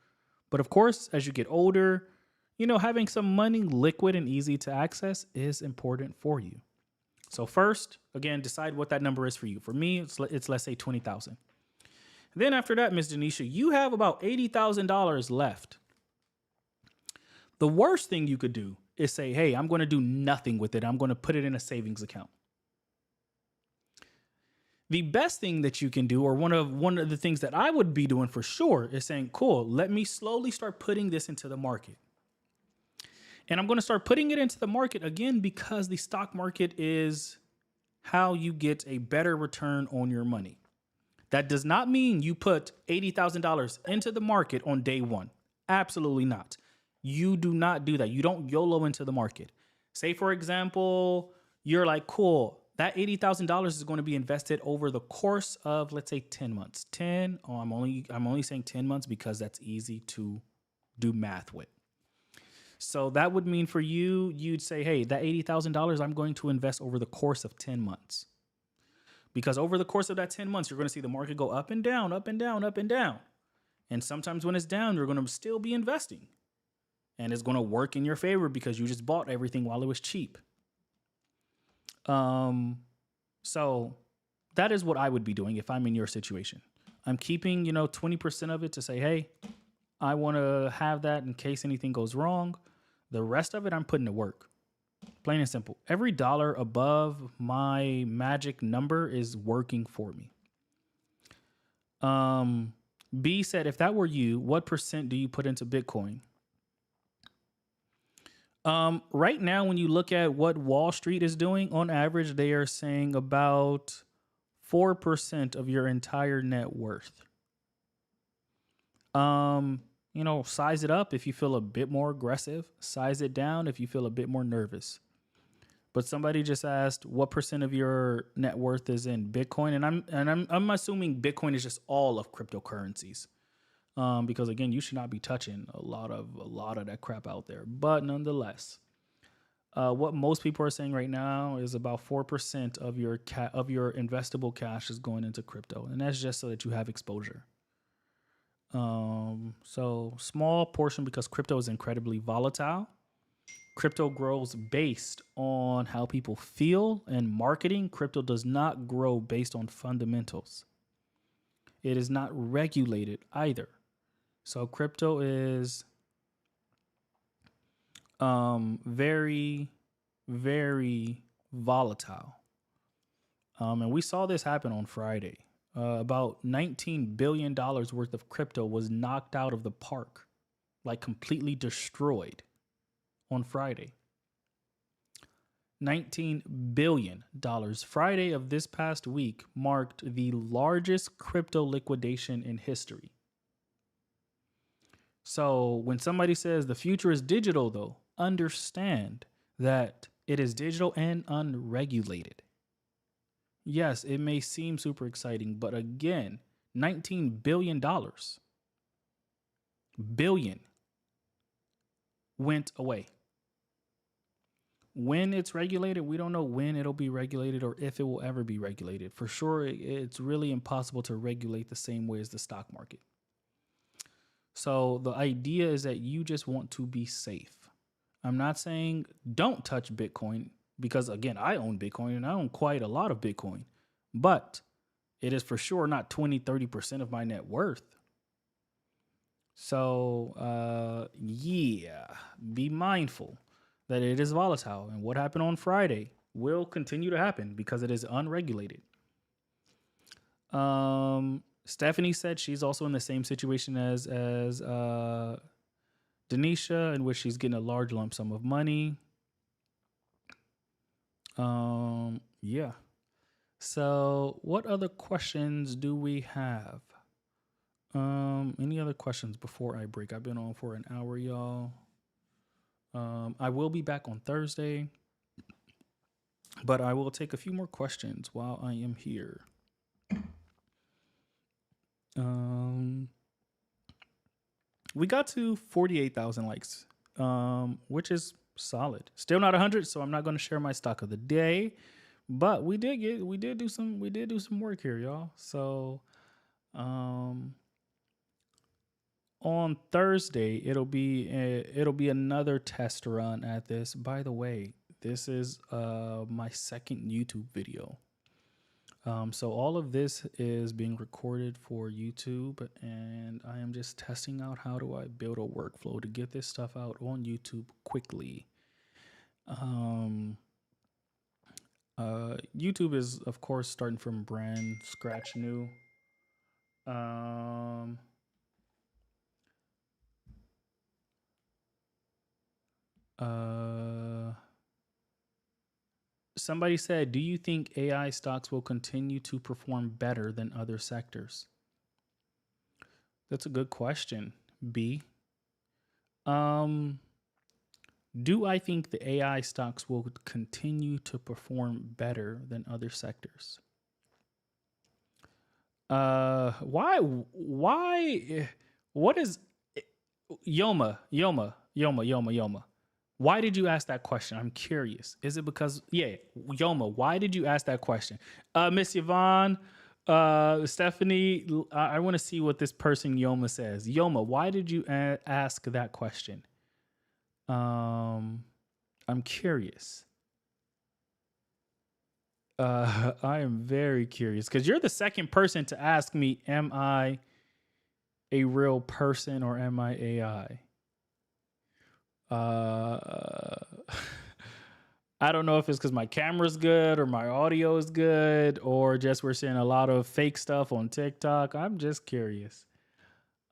But of course, as you get older, having some money liquid and easy to access is important for you. So first, again, decide what that number is for you. For me, it's let's say 20,000. Then after that, Ms. Denisha, you have about $80,000 left. The worst thing you could do is say, hey, I'm going to do nothing with it. I'm going to put it in a savings account. The best thing that you can do, or one of the things that I would be doing for sure, is saying, cool, let me slowly start putting this into the market. And I'm going to start putting it into the market again because the stock market is how you get a better return on your money. That does not mean you put $80,000 into the market on day one. Absolutely not. You do not do that. You don't YOLO into the market. Say, for example, you're like, cool, that $80,000 is going to be invested over the course of, let's say, 10 months. I'm only saying 10 months because that's easy to do math with. So that would mean for you, you'd say, hey, that $80,000 I'm going to invest over the course of 10 months. Because over the course of that 10 months, you're going to see the market go up and down, up and down, up and down. And sometimes when it's down, you're going to still be investing. And it's going to work in your favor because you just bought everything while it was cheap. So that is what I would be doing if I'm in your situation. I'm keeping, 20% of it to say, hey, I want to have that in case anything goes wrong. The rest of it, I'm putting to work. Plain and simple. Every dollar above my magic number is working for me. B said, if that were you, what percent do you put into Bitcoin? Right now, when you look at what Wall Street is doing, on average, they are saying about 4% of your entire net worth. Size it up if you feel a bit more aggressive. Size it down if you feel a bit more nervous. But somebody just asked what percent of your net worth is in Bitcoin, and I'm assuming Bitcoin is just all of cryptocurrencies, because again, you should not be touching a lot of that crap out there. But nonetheless, what most people are saying right now is about 4% of your investable cash is going into crypto, and that's just so that you have exposure. So small portion because crypto is incredibly volatile. Crypto grows based on how people feel and marketing. Crypto does not grow based on fundamentals. It is not regulated either. So crypto is very, very volatile. And we saw this happen on Friday. About $19 billion worth of crypto was knocked out of the park, like completely destroyed on Friday. $19 billion. Friday of this past week marked the largest crypto liquidation in history. So when somebody says the future is digital, though, understand that it is digital and unregulated. Yes, it may seem super exciting, but again, $19 billion went away. When it's regulated, we don't know when it'll be regulated or if it will ever be regulated. For sure, it's really impossible to regulate the same way as the stock market. So the idea is that you just want to be safe. I'm not saying don't touch Bitcoin because, again, I own Bitcoin and I own quite a lot of Bitcoin, but it is for sure not 20, 30% of my net worth. So, be mindful that it is volatile, and what happened on Friday will continue to happen because it is unregulated. Stephanie said she's also in the same situation as Denisha, in which she's getting a large lump sum of money. Yeah. So what other questions do we have? Any other questions before I break? I've been on for an hour, y'all. I will be back on Thursday, but I will take a few more questions while I am here. We got to 48,000 likes, which is solid. Still not 100, so I'm not going to share my stock of the day, but we did do some work here, y'all. So, on Thursday, it'll be another test run at this. By the way, This is my second YouTube video. So all of this is being recorded for YouTube, and I am just testing out how do I build a workflow to get this stuff out on YouTube quickly. YouTube is, of course, starting from brand scratch new. Somebody said, do you think AI stocks will continue to perform better than other sectors? That's a good question, B. Do I think the AI stocks will continue to perform better than other sectors? Why, what is Yoma? Why did you ask that question? I'm curious. Is it because, Yoma, why did you ask that question? Miss Yvonne, Stephanie, I want to see what this person Yoma says. Yoma, why did you ask that question? I'm curious. I am very curious because you're the second person to ask me, am I a real person or am I AI? I don't know if it's because my camera's good or my audio is good or just we're seeing a lot of fake stuff on TikTok. I'm just curious.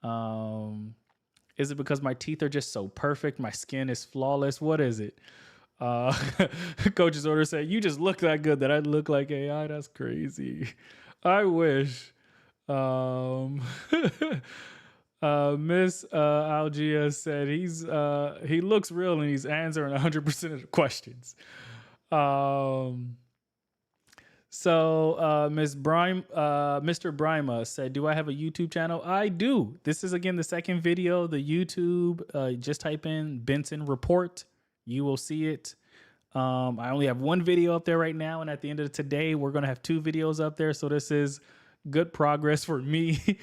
Is it because my teeth are just so perfect? My skin is flawless. What is it? Coach's order said, you just look that good that I look like AI. That's crazy. I wish. Miss Algia said he looks real and he's answering 100% of the questions. So Mr. Brima said, do I have a YouTube channel? I do. This is again the second video. The YouTube, just type in Benson Report. You will see it. I only have one video up there right now, and at the end of today, we're gonna have two videos up there. So this is good progress for me.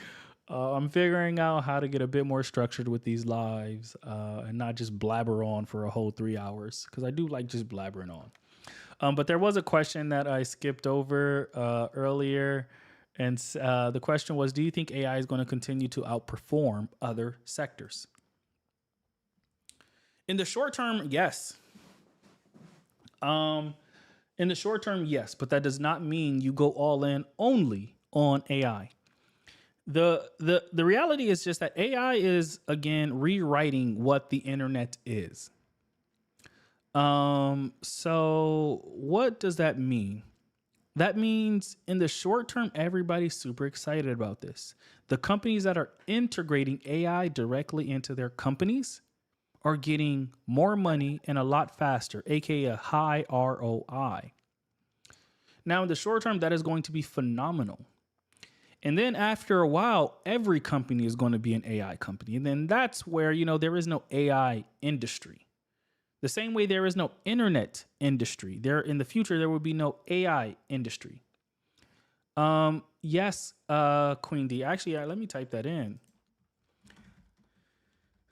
I'm figuring out how to get a bit more structured with these lives and not just blabber on for a whole 3 hours because I do like just blabbering on. But there was a question that I skipped over earlier. And the question was, do you think AI is going to continue to outperform other sectors? In the short term, yes. In the short term, yes. But that does not mean you go all in only on AI. The reality is just that AI is, again, rewriting what the internet is. So what does that mean? That means in the short term, everybody's super excited about this. The companies that are integrating AI directly into their companies are getting more money and a lot faster, aka a high ROI. Now, in the short term, that is going to be phenomenal. And then after a while, every company is going to be an AI company. And then that's where, there is no AI industry. The same way there is no internet industry. There in the future, there will be no AI industry. Yes, Queen D. Actually, let me type that in.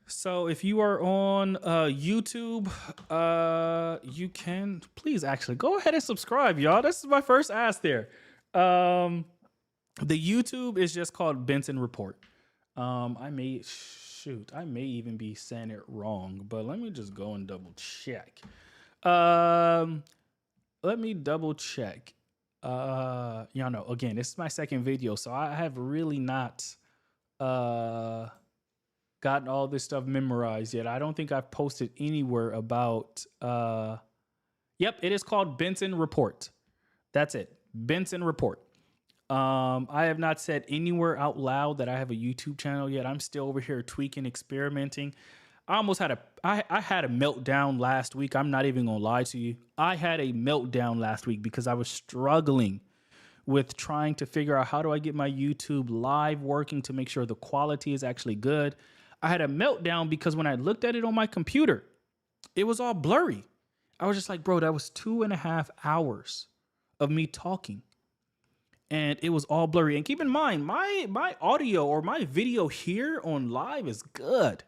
So if you are on YouTube, you can please actually go ahead and subscribe, y'all. This is my first ask there. The YouTube is just called Benson Report. I may even be saying it wrong, but let me just go and double check. Let me double check. Y'all know, again, this is my second video, so I have really not gotten all this stuff memorized yet. I don't think I've posted anywhere about yep, it is called Benson Report. That's it. Benson Report. I have not said anywhere out loud that I have a YouTube channel yet. I'm still over here tweaking, experimenting. I had a meltdown last week. I'm not even gonna lie to you. I had a meltdown last week because I was struggling with trying to figure out how do I get my YouTube live working to make sure the quality is actually good. I had a meltdown because when I looked at it on my computer, it was all blurry. I was just like, bro, that was 2.5 hours of me talking. And it was all blurry. And keep in mind, my audio or my video here on live is good.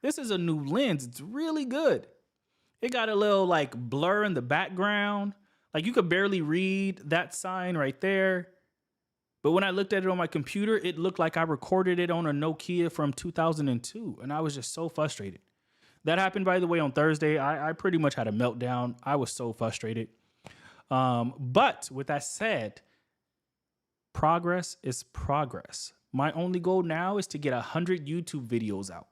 This is a new lens. It's really good. It got a little like blur in the background. Like you could barely read that sign right there. But when I looked at it on my computer, it looked like I recorded it on a Nokia from 2002. And I was just so frustrated. That happened, by the way, on Thursday. I pretty much had a meltdown. I was so frustrated. But with that said, progress is progress. My only goal now is to get 100 YouTube videos out.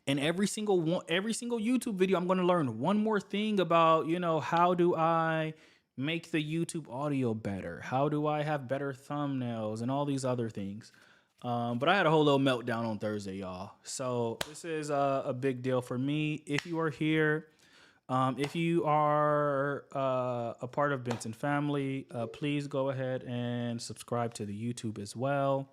And every single YouTube video, I'm going to learn one more thing about, how do I make the YouTube audio better? How do I have better thumbnails and all these other things? But I had a whole little meltdown on Thursday, y'all. So this is a big deal for me. If you are here, if you are a part of Benson family, please go ahead and subscribe to the YouTube as well.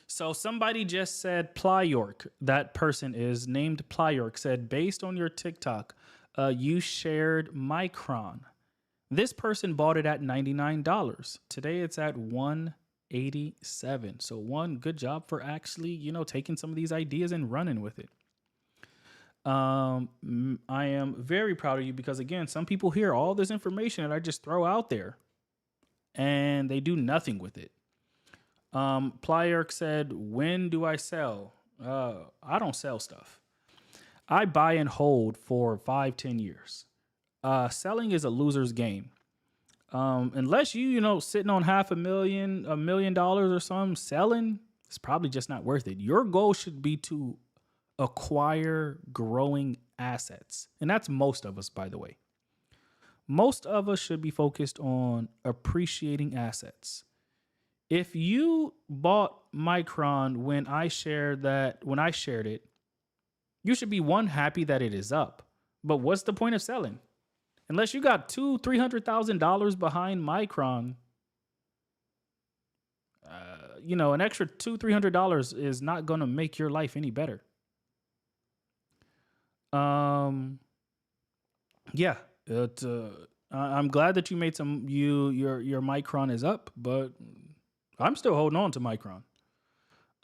So somebody just said Plyork. That person is named Plyork. Said, based on your TikTok, you shared Micron. This person bought it at $99. Today it's at $187. So one, good job for actually, taking some of these ideas and running with it. I am very proud of you because again, some people hear all this information that I just throw out there and they do nothing with it. Plyork said, when do I sell? I don't sell stuff. I buy and hold for 5-10 years. Selling is a loser's game. Unless sitting on $500,000, $1 million or something, selling, it's probably just not worth it. Your goal should be to acquire growing assets. And that's most of us, by the way. Most of us should be focused on appreciating assets. If you bought Micron when I shared it, you should be happy that it is up. But what's the point of selling? Unless you got $200,000-$300,000 behind Micron, an extra $200-$300 is not going to make your life any better. I'm glad that you made your Micron is up, but I'm still holding on to Micron.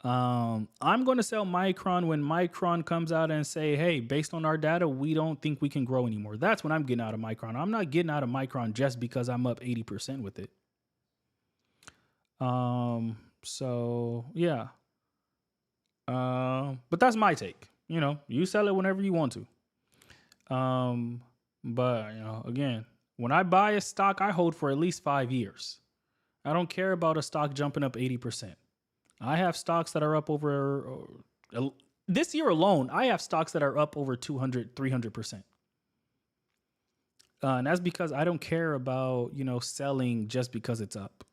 I'm going to sell Micron when Micron comes out and say, hey, based on our data, we don't think we can grow anymore. That's when I'm getting out of Micron. I'm not getting out of Micron just because I'm up 80% with it. So yeah. But that's my take. You sell it whenever you want to. But again, when I buy a stock, I hold for at least 5 years. I don't care about a stock jumping up 80%. I have stocks that are up over this year alone. I have stocks that are up over 200, 300%. And that's because I don't care about, selling just because it's up.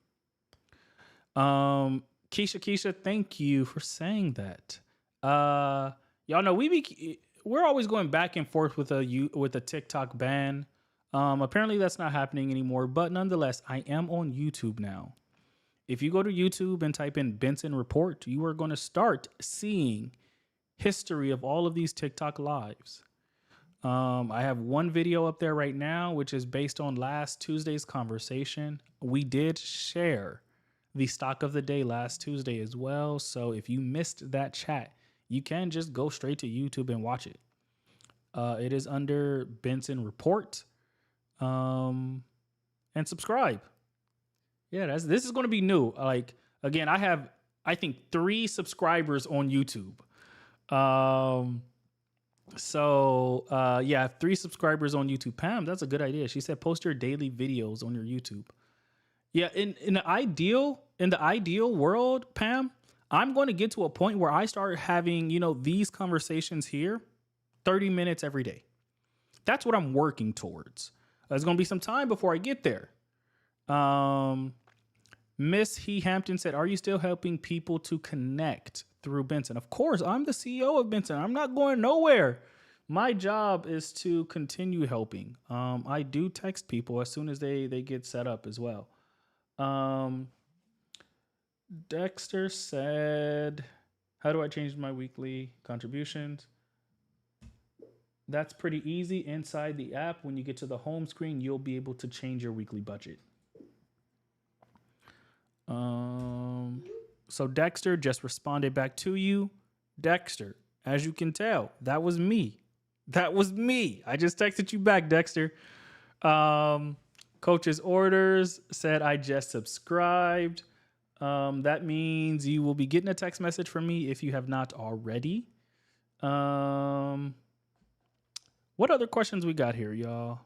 Keisha, thank you for saying that. Y'all know we're always going back and forth with a TikTok ban. Apparently that's not happening anymore, but nonetheless, I am on YouTube now. If you go to YouTube and type in Benson Report, you are going to start seeing history of all of these TikTok lives. I have one video up there right now, which is based on last Tuesday's conversation. We did share the stock of the day last Tuesday as well. So if you missed that chat, you can just go straight to YouTube and watch it. It is under Benson Report. And subscribe. Yeah, this is going to be new. Like, again, I have, I think, 3 subscribers on YouTube. Yeah, 3 subscribers on YouTube. Pam, that's a good idea. She said, post your daily videos on your YouTube. Yeah, in the ideal world, Pam, I'm going to get to a point where I start having, these conversations here 30 minutes every day. That's what I'm working towards. There's going to be some time before I get there. Miss He Hampton said, are you still helping people to connect through Benson? Of course, I'm the CEO of Benson. I'm not going nowhere. My job is to continue helping. I do text people as soon as they get set up as well. Dexter said, how do I change my weekly contributions? That's pretty easy. Inside the app, when you get to the home screen, you'll be able to change your weekly budget. So Dexter just responded back to you. Dexter, As you can tell, that was me. That was me. I just texted you back, Dexter. Um, Coach's orders said I just subscribed. That means you will be getting a text message from me if you have not already. What other questions we got here, y'all?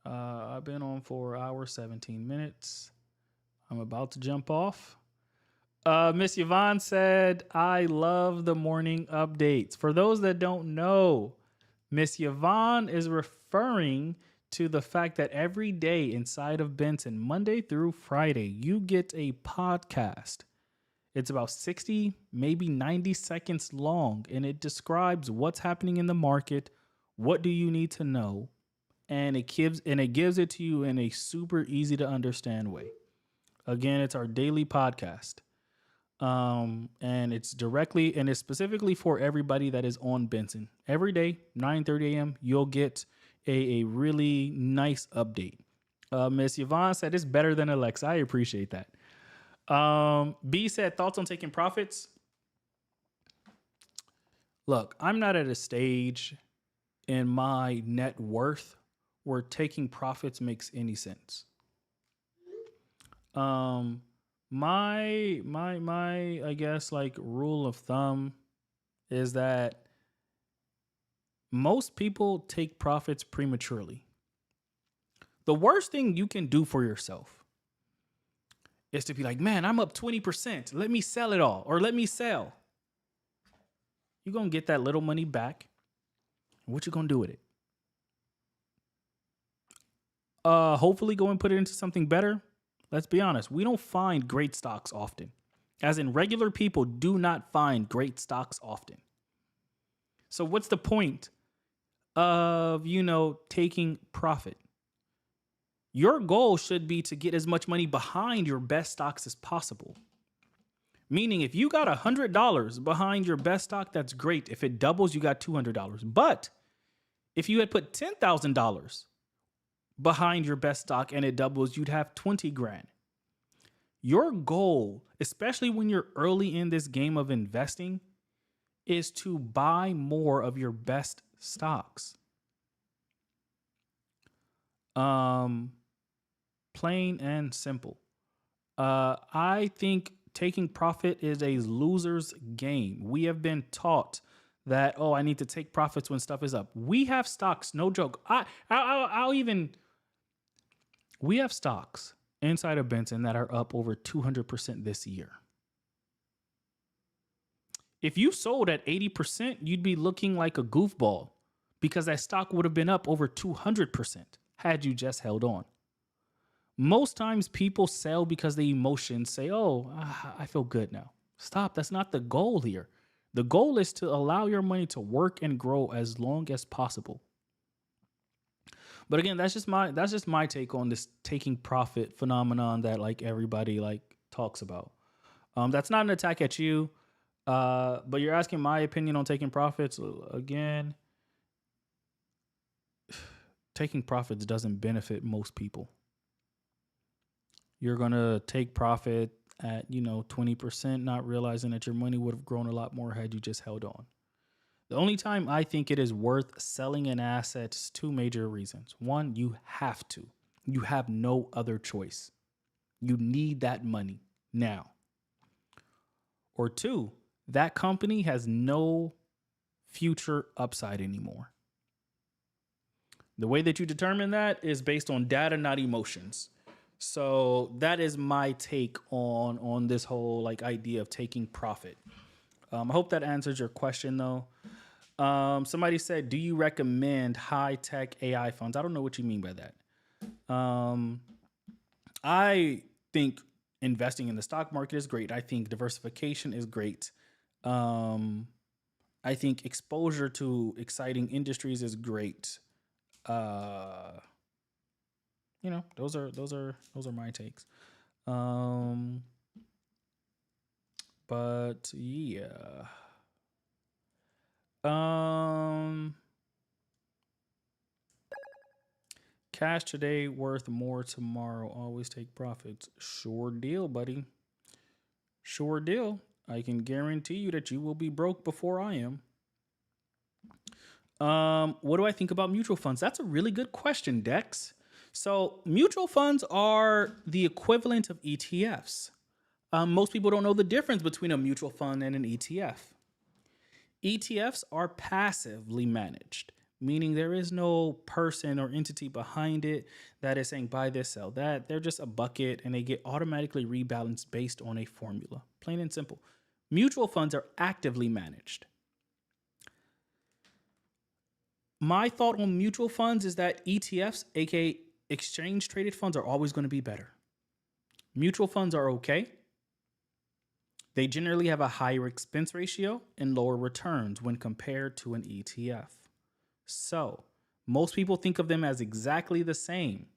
I've been on for an hour, 17 minutes. I'm about to jump off. Miss Yvonne said, I love the morning updates. For those that don't know, Miss Yvonne is referring to the fact that every day inside of Benson, Monday through Friday, you get a podcast. It's about 60, maybe 90 seconds long, and it describes what's happening in the market, what do you need to know, and it gives it to you in a super easy to understand way. Again, it's our daily podcast. And it's specifically for everybody that is on Benson. Every day, 9:30 a.m., you'll get a really nice update. Miss Yvonne said it's better than Alexa. I appreciate that. B said thoughts on taking profits. Look, I'm not at a stage in my net worth where taking profits makes any sense. My I guess like rule of thumb is that most people take profits prematurely. The worst thing you can do for yourself is to be like, man, I'm up 20%. Let me sell it all, or let me sell. You're going to get that little money back. What you going to do with it? Hopefully go and put it into something better. Let's be honest. We don't find great stocks often. As in, regular people do not find great stocks often. So what's the point of, taking profit? Your goal should be to get as much money behind your best stocks as possible. Meaning if you got $100 behind your best stock, that's great. If it doubles, you got $200. But if you had put $10,000 behind your best stock and it doubles, you'd have 20 grand. Your goal, especially when you're early in this game of investing, is to buy more of your best stocks. Plain and simple. I think taking profit is a loser's game. We have been taught that, I need to take profits when stuff is up. We have stocks, no joke. We have stocks inside of Benson that are up over 200% this year. If you sold at 80%, you'd be looking like a goofball because that stock would have been up over 200% had you just held on. Most times people sell because the emotions say, I feel good now. Stop. That's not the goal here. The goal is to allow your money to work and grow as long as possible. But again, that's just my take on this taking profit phenomenon that like everybody like talks about. That's not an attack at you, but you're asking my opinion on taking profits. Again, taking profits doesn't benefit most people. You're going to take profit at, 20%, not realizing that your money would have grown a lot more had you just held on. The only time I think it is worth selling an asset is two major reasons. One, you have to. You have no other choice. You need that money now. Or two, that company has no future upside anymore. The way that you determine that is based on data, not emotions. So that is my take on this whole like idea of taking profit. I hope that answers your question though. Somebody said, do you recommend high-tech AI funds? I don't know what you mean by that. I think investing in the stock market is great. I think diversification is great. I think exposure to exciting industries is great. Those are my takes. But yeah. Cash today, worth more tomorrow. Always take profits. Sure deal, buddy. Sure deal. I can guarantee you that you will be broke before I am. What do I think about mutual funds? That's a really good question, Dex. So mutual funds are the equivalent of ETFs. Most people don't know the difference between a mutual fund and an ETF. ETFs are passively managed, meaning there is no person or entity behind it that is saying buy this, sell that. They're just a bucket and they get automatically rebalanced based on a formula. Plain and simple. Mutual funds are actively managed. My thought on mutual funds is that ETFs, aka exchange traded funds, are always going to be better. Mutual funds are okay. They generally have a higher expense ratio and lower returns when compared to an ETF. So, most people think of them as exactly the same,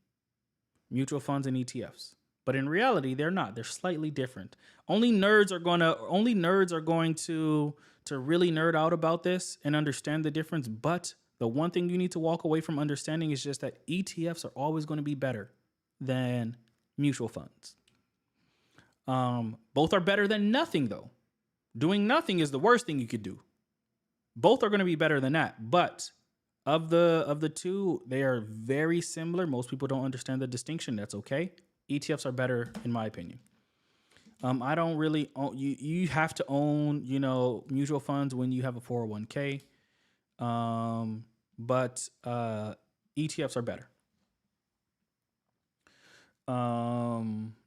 mutual funds and ETFs. But in reality, they're not. They're slightly different. Only nerds are going to really nerd out about this and understand the difference, but the one thing you need to walk away from understanding is just that ETFs are always going to be better than mutual funds. Both are better than nothing, though. Doing nothing is the worst thing you could do. Both are going to be better than that. But of the two, they are very similar. Most people don't understand the distinction. That's okay. ETFs are better, in my opinion. I don't really own, you have to own, mutual funds when you have a 401k. But ETFs are better.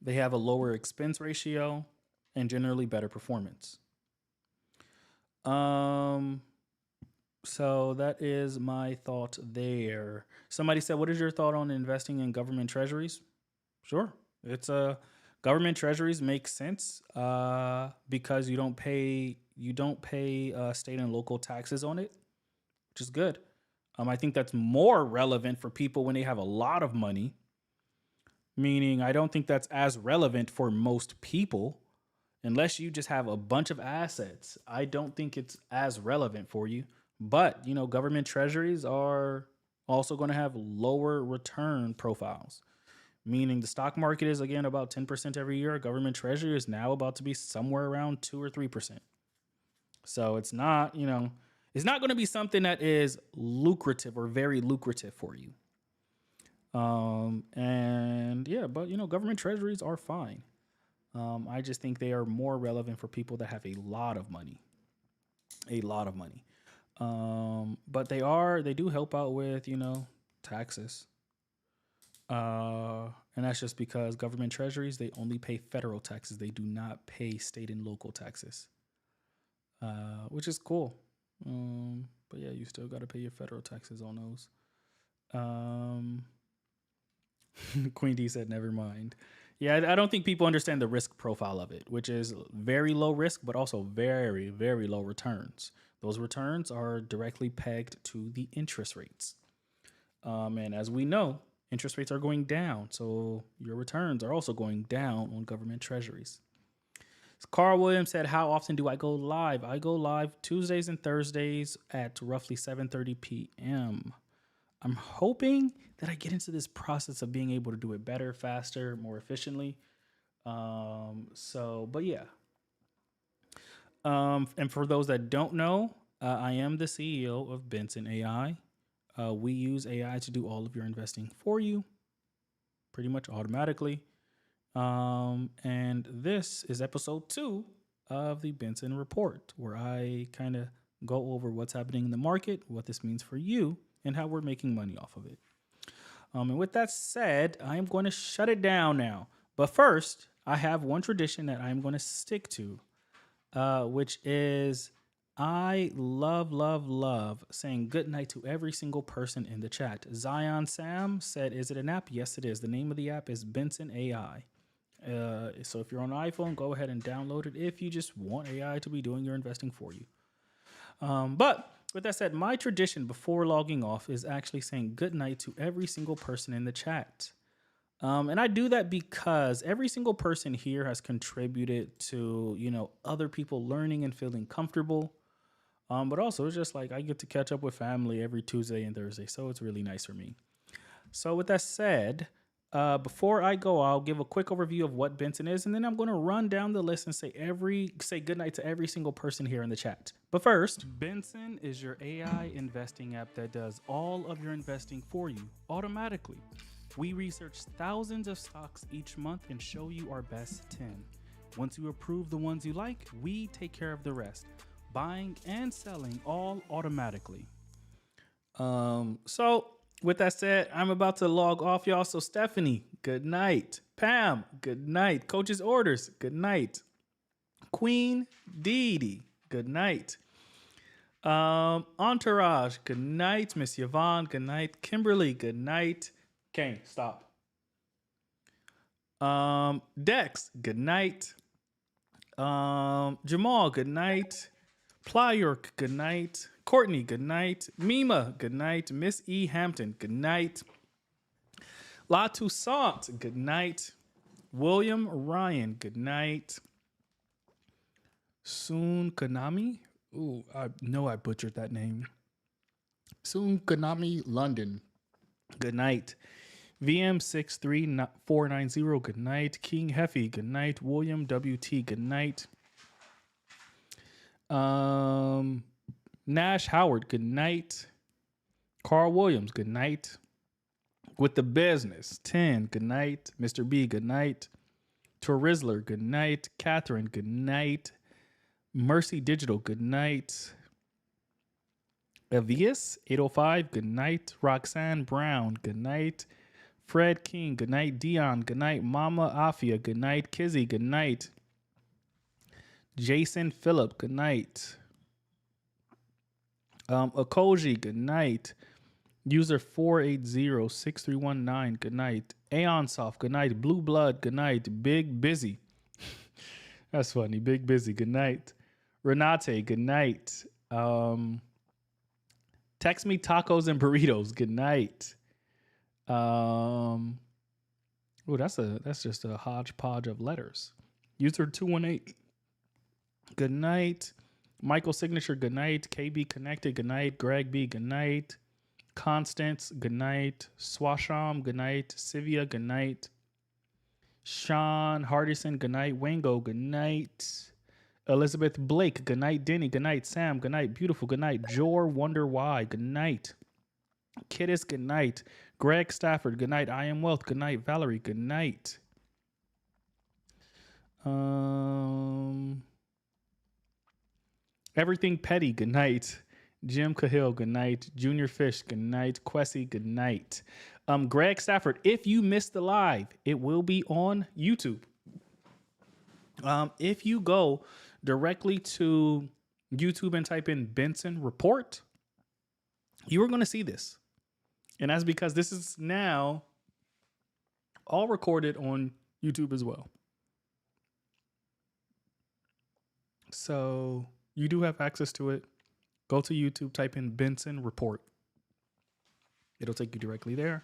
They have a lower expense ratio and generally better performance. So that is my thought there. Somebody said, what is your thought on investing in government treasuries? Sure. It's government treasuries make sense because you don't pay state and local taxes on it, which is good. I think that's more relevant for people when they have a lot of money, meaning I don't think that's as relevant for most people. Unless you just have a bunch of assets, I don't think it's as relevant for you. But, government treasuries are also going to have lower return profiles, meaning the stock market is, again, about 10% every year. Government treasury is now about to be somewhere around 2 or 3%. So it's not, it's not going to be something that is lucrative or very lucrative for you. But government treasuries are fine. I just think they are more relevant for people that have a lot of money. But they do help out with, taxes. And that's just because government treasuries, they only pay federal taxes. They do not pay state and local taxes, which is cool. But yeah, you still got to pay your federal taxes on those. Queen D said, never mind. Yeah, I don't think people understand the risk profile of it, which is very low risk, but also very, very low returns. Those returns are directly pegged to the interest rates. And as we know, interest rates are going down. So your returns are also going down on government treasuries. Carl Williams said, how often do I go live? I go live Tuesdays and Thursdays at roughly 7:30 p.m. I'm hoping that I get into this process of being able to do it better, faster, more efficiently. But yeah. And for those that don't know, I am the CEO of Benson AI. We use AI to do all of your investing for you pretty much automatically. And this is episode 2 of the Benson Report, where I kind of go over what's happening in the market, what this means for you, and how we're making money off of it. And with that said, I am going to shut it down now. But first, I have one tradition that I'm going to stick to, which is I love saying good night to every single person in the chat. Zion Sam said, is it an app? Yes, it is. The name of the app is Benson AI. So if you're on an iPhone, go ahead and download it if you just want AI to be doing your investing for you. But with that said, my tradition before logging off is actually saying good night to every single person in the chat. And I do that because every single person here has contributed to, other people learning and feeling comfortable. But also it's just like I get to catch up with family every Tuesday and Thursday. So it's really nice for me. So with that said, Before I go, I'll give a quick overview of what Benson is, and then I'm going to run down the list and say good night to every single person here in the chat. But first, Benson is your AI investing app that does all of your investing for you automatically. We research thousands of stocks each month and show you our best 10. Once you approve the ones you like, we take care of the rest, buying and selling all automatically. So with that said, I'm about to log off, y'all. So Stephanie, good night. Pam, good night. Coach's orders, good night. Queen Dee, good night. Entourage, good night. Miss Yvonne, good night. Kimberly, good night. Kane, stop. Dex, good night. Jamal, good night. Plyork, good night. Courtney, good night. Mima, good night. Miss E. Hampton, good night. La Toussaint, good night. William Ryan, good night. Soon Konami. Ooh, I know I butchered that name. Soon Konami London, good night. VM63490, good night. King Heffy, good night. William WT, good night. Nash Howard, good night. Carl Williams, good night. With the Business, 10, good night. Mr. B, good night. Torizzler, good night. Catherine, good night. Mercy Digital, good night. Avius, 805, good night. Roxanne Brown, good night. Fred King, good night. Dion, good night. Mama Afia, good night. Kizzy, good night. Jason Phillip, good night. Okoji, good night. User 4806319, good night. Aeonsoft, good night. Blue Blood, good night. Big Busy. That's funny. Big Busy, good night. Renate, good night. Text me tacos and burritos, good night. Oh, that's just a hodgepodge of letters. User 218, good night. Michael Signature, good night. KB Connected, good night. Greg B, good night. Constance, good night. Swasham, good night. Sivia, good night. Sean Hardison, good night. Wango, good night. Elizabeth Blake, good night. Denny, good night. Sam, good night. Beautiful, good night. Jor Wonder Why, good night. Kiddis, good night. Greg Stafford, good night. I Am Wealth, good night. Valerie, good night. Everything Petty, good night. Jim Cahill, good night. Junior Fish, good night. Quessy, good night. Greg Stafford, if you missed the live, it will be on YouTube. If you go directly to YouTube and type in Benson Report, you are going to see this. And that's because this is now all recorded on YouTube as well. So you do have access to it. Go to YouTube, type in Benson Report. It'll take you directly there.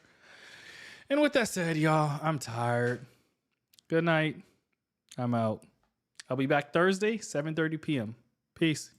And with that said, y'all, I'm tired. Good night. I'm out. I'll be back Thursday, 7:30 p.m. Peace.